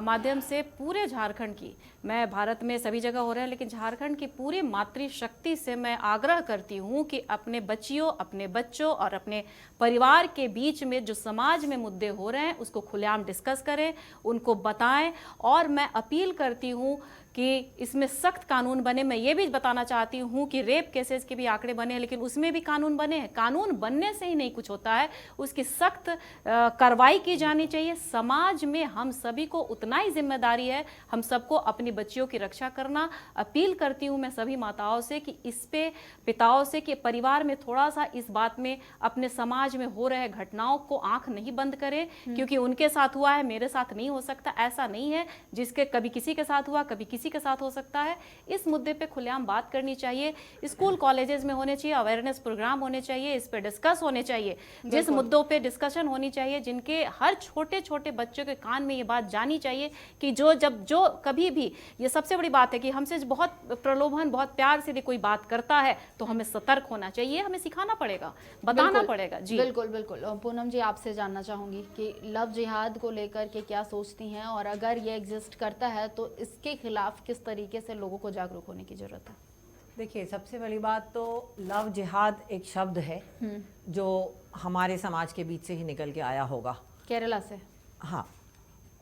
S8: माध्यम से पूरे झारखंड की, मैं भारत में सभी जगह हो रहा है, लेकिन झारखंड की पूरी मातृशक्ति से मैं आग्रह करती हूँ कि अपने बच्चियों, अपने बच्चों और अपने परिवार के बीच में जो समाज में मुद्दे हो रहे हैं उसको खुलेआम डिस्कस करें, उनको बताएं। और मैं अपील करती हूँ कि इसमें सख्त कानून बने। मैं ये भी बताना चाहती हूँ कि रेप केसेस के भी आंकड़े बने हैं, लेकिन उसमें भी कानून बने हैं। कानून बनने से ही नहीं कुछ होता है, उसकी सख्त कार्रवाई की जानी चाहिए। समाज में हम सभी को उतना ही जिम्मेदारी है, हम सबको अपनी बच्चियों की रक्षा करना। अपील करती हूँ मैं सभी माताओं से कि इस पे, पिताओं से, कि परिवार में थोड़ा सा इस बात में, अपने समाज में हो रहे घटनाओं को आंख नहीं बंद करें, क्योंकि उनके साथ हुआ है, मेरे साथ नहीं हो सकता, ऐसा नहीं है। जिसके कभी किसी के साथ हुआ, कभी किसी के साथ हो सकता है। इस मुद्दे पे खुलेआम बात करनी चाहिए, स्कूल कॉलेजेस में होने चाहिए, अवेयरनेस प्रोग्राम होने चाहिए, इस पे डिस्कस होने चाहिए, जिस मुद्दों पे डिस्कशन होनी चाहिए, जिनके हर छोटे छोटे बच्चों के कान में ये बात जानी चाहिए कि जो कभी भी, ये सबसे बड़ी बात है कि हमसे बहुत प्रलोभन, बहुत प्यार से कोई बात करता है तो हमें सतर्क होना चाहिए, हमें सिखाना पड़ेगा, बताना पड़ेगा। जी
S7: बिल्कुल बिल्कुल। पूनम जी, आपसे जानना चाहूंगी कि लव जिहाद को लेकर के क्या सोचती हैं, और अगर ये एग्जिस्ट करता है तो इसके खिलाफ किस तरीके से लोगों को जागरूक होने की जरूरत है?
S10: देखिए, सबसे बड़ी बात तो लव जिहाद एक शब्द है जो हमारे समाज के बीच से ही निकल के आया होगा,
S7: केरला से।
S10: हाँ,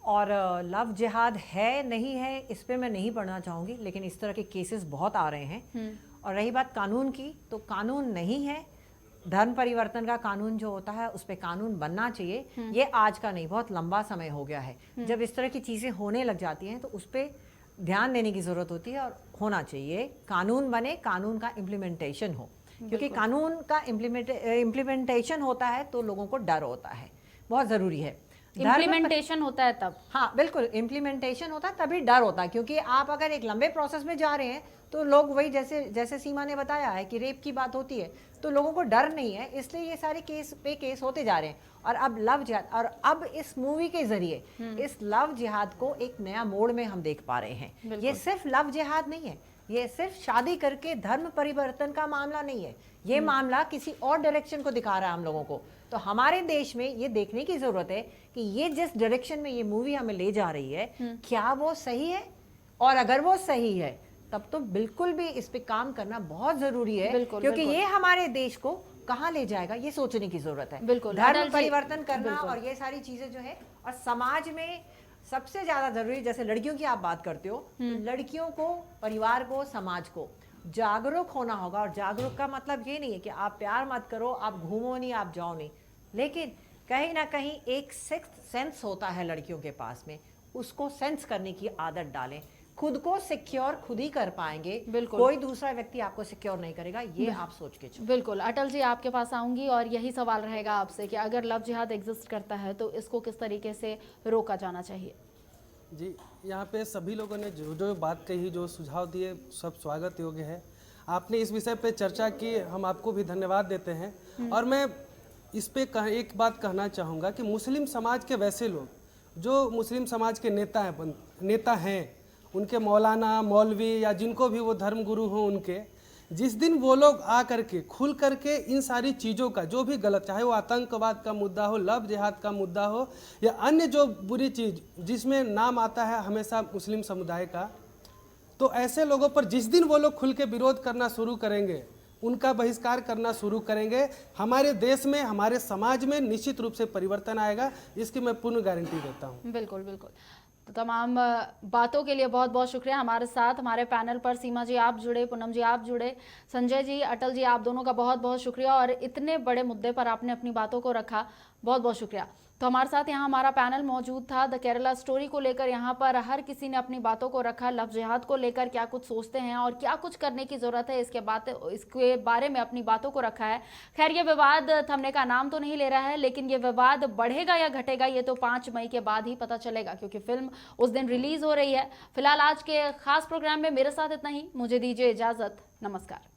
S10: और लव जिहाद है नहीं है इस पे मैं नहीं पढ़ना चाहूँगी, लेकिन इस तरह के केसेस बहुत आ रहे हैं। और रही बात कानून की, तो कानून नहीं है, धर्म परिवर्तन का कानून जो होता है उस पर कानून बनना चाहिए। ये आज का नहीं, बहुत लंबा समय हो गया है। जब इस तरह की चीज़ें होने लग जाती हैं तो उस पर ध्यान देने की ज़रूरत होती है और होना चाहिए। कानून बने, कानून का इम्प्लीमेंटेशन हो, क्योंकि कानून का इम्प्लीमेंटेशन होता है तो लोगों को डर होता है, बहुत ज़रूरी है।
S7: इम्प्लीमेंटेशन होता है तब,
S10: हाँ बिल्कुल, इम्प्लीमेंटेशन होता है तभी डर होता है। क्योंकि आप अगर एक लंबे प्रोसेस में जा रहे हैं तो लोग वही, जैसे सीमा ने बताया है कि रेप की बात होती है तो लोगों को डर नहीं है, इसलिए ये सारे केस होते जा रहे हैं। और अब लव जिहाद, और अब इस मूवी के जरिए इस लव जिहाद को एक नया मोड़ में हम देख पा रहे हैं। ये सिर्फ लव जिहाद नहीं है, ये सिर्फ शादी करके धर्म परिवर्तन का मामला नहीं है, ये मामला किसी और डायरेक्शन को दिखा रहा है हम लोगों को। तो हमारे देश में ये देखने की जरूरत है कि ये जिस डायरेक्शन में ये मूवी हमें ले जा रही है, क्या वो सही है, और अगर वो सही है तब तो बिल्कुल भी इस पे काम करना बहुत जरूरी है, क्योंकि ये हमारे देश को कहाँ ले जाएगा ये सोचने की जरूरत है। धर्म परिवर्तन करना और ये सारी चीजें जो है, और समाज में सबसे ज्यादा जरूरी, जैसे लड़कियों की आप बात करते हो, लड़कियों को, परिवार को, समाज को जागरूक होना होगा। और जागरूक का मतलब ये नहीं है कि आप प्यार मत करो, आप घूमो नहीं, आप जाओ नहीं, लेकिन कहीं ना कहीं एक सिक्स्थ सेंस होता है लड़कियों के पास में, उसको सेंस करने की आदत डालें। खुद को सिक्योर खुद ही कर पाएंगे, कोई दूसरा व्यक्ति आपको सिक्योर नहीं करेगा, ये आप सोच के चलो।
S7: बिल्कुल। अटल जी, आपके पास आऊंगी और यही सवाल रहेगा आपसे कि अगर लव जिहाद एग्जिस्ट करता है तो इसको किस तरीके से रोका जाना चाहिए?
S9: जी, यहाँ पे सभी लोगों ने जो बात कही, जो सुझाव दिए, सब स्वागत योग्य है। आपने इस विषय पे चर्चा की, हम आपको भी धन्यवाद देते हैं। और मैं इस पे एक बात कहना चाहूँगा कि मुस्लिम समाज के वैसे लोग जो मुस्लिम समाज के नेता हैं, उनके मौलाना, मौलवी या जिनको भी वो धर्म गुरु हों, उनके जिस दिन वो लोग आ करके खुल करके इन सारी चीज़ों का, जो भी गलत, चाहे वो आतंकवाद का मुद्दा हो, लव जिहाद का मुद्दा हो, या अन्य जो बुरी चीज़ जिसमें नाम आता है हमेशा मुस्लिम समुदाय का, तो ऐसे लोगों पर जिस दिन वो लोग खुल के विरोध करना शुरू करेंगे उनका बहिष्कार करना शुरू करेंगे, हमारे देश में, हमारे समाज में निश्चित रूप से परिवर्तन आएगा। इसकी मैं पूर्ण गारंटी देता हूँ।
S7: बिल्कुल बिल्कुल। तो तमाम बातों के लिए बहुत बहुत शुक्रिया। हमारे साथ हमारे पैनल पर सीमा जी आप जुड़े, पूनम जी आप जुड़े, संजय जी, अटल जी, आप दोनों का बहुत बहुत शुक्रिया और इतने बड़े मुद्दे पर आपने अपनी बातों को रखा, बहुत बहुत शुक्रिया। तो हमारे साथ यहाँ हमारा पैनल मौजूद था द केरला स्टोरी को लेकर। यहाँ पर हर किसी ने अपनी बातों को रखा, लव जिहाद को लेकर क्या कुछ सोचते हैं और क्या कुछ करने की ज़रूरत है इसके बारे में अपनी बातों को रखा है। खैर ये विवाद थमने का नाम तो नहीं ले रहा है, लेकिन ये विवाद बढ़ेगा या घटेगा ये तो 5 मई के बाद ही पता चलेगा, क्योंकि फिल्म उस दिन रिलीज हो रही है। फिलहाल आज के खास प्रोग्राम में मेरे साथ इतना ही, मुझे दीजिए इजाज़त, नमस्कार।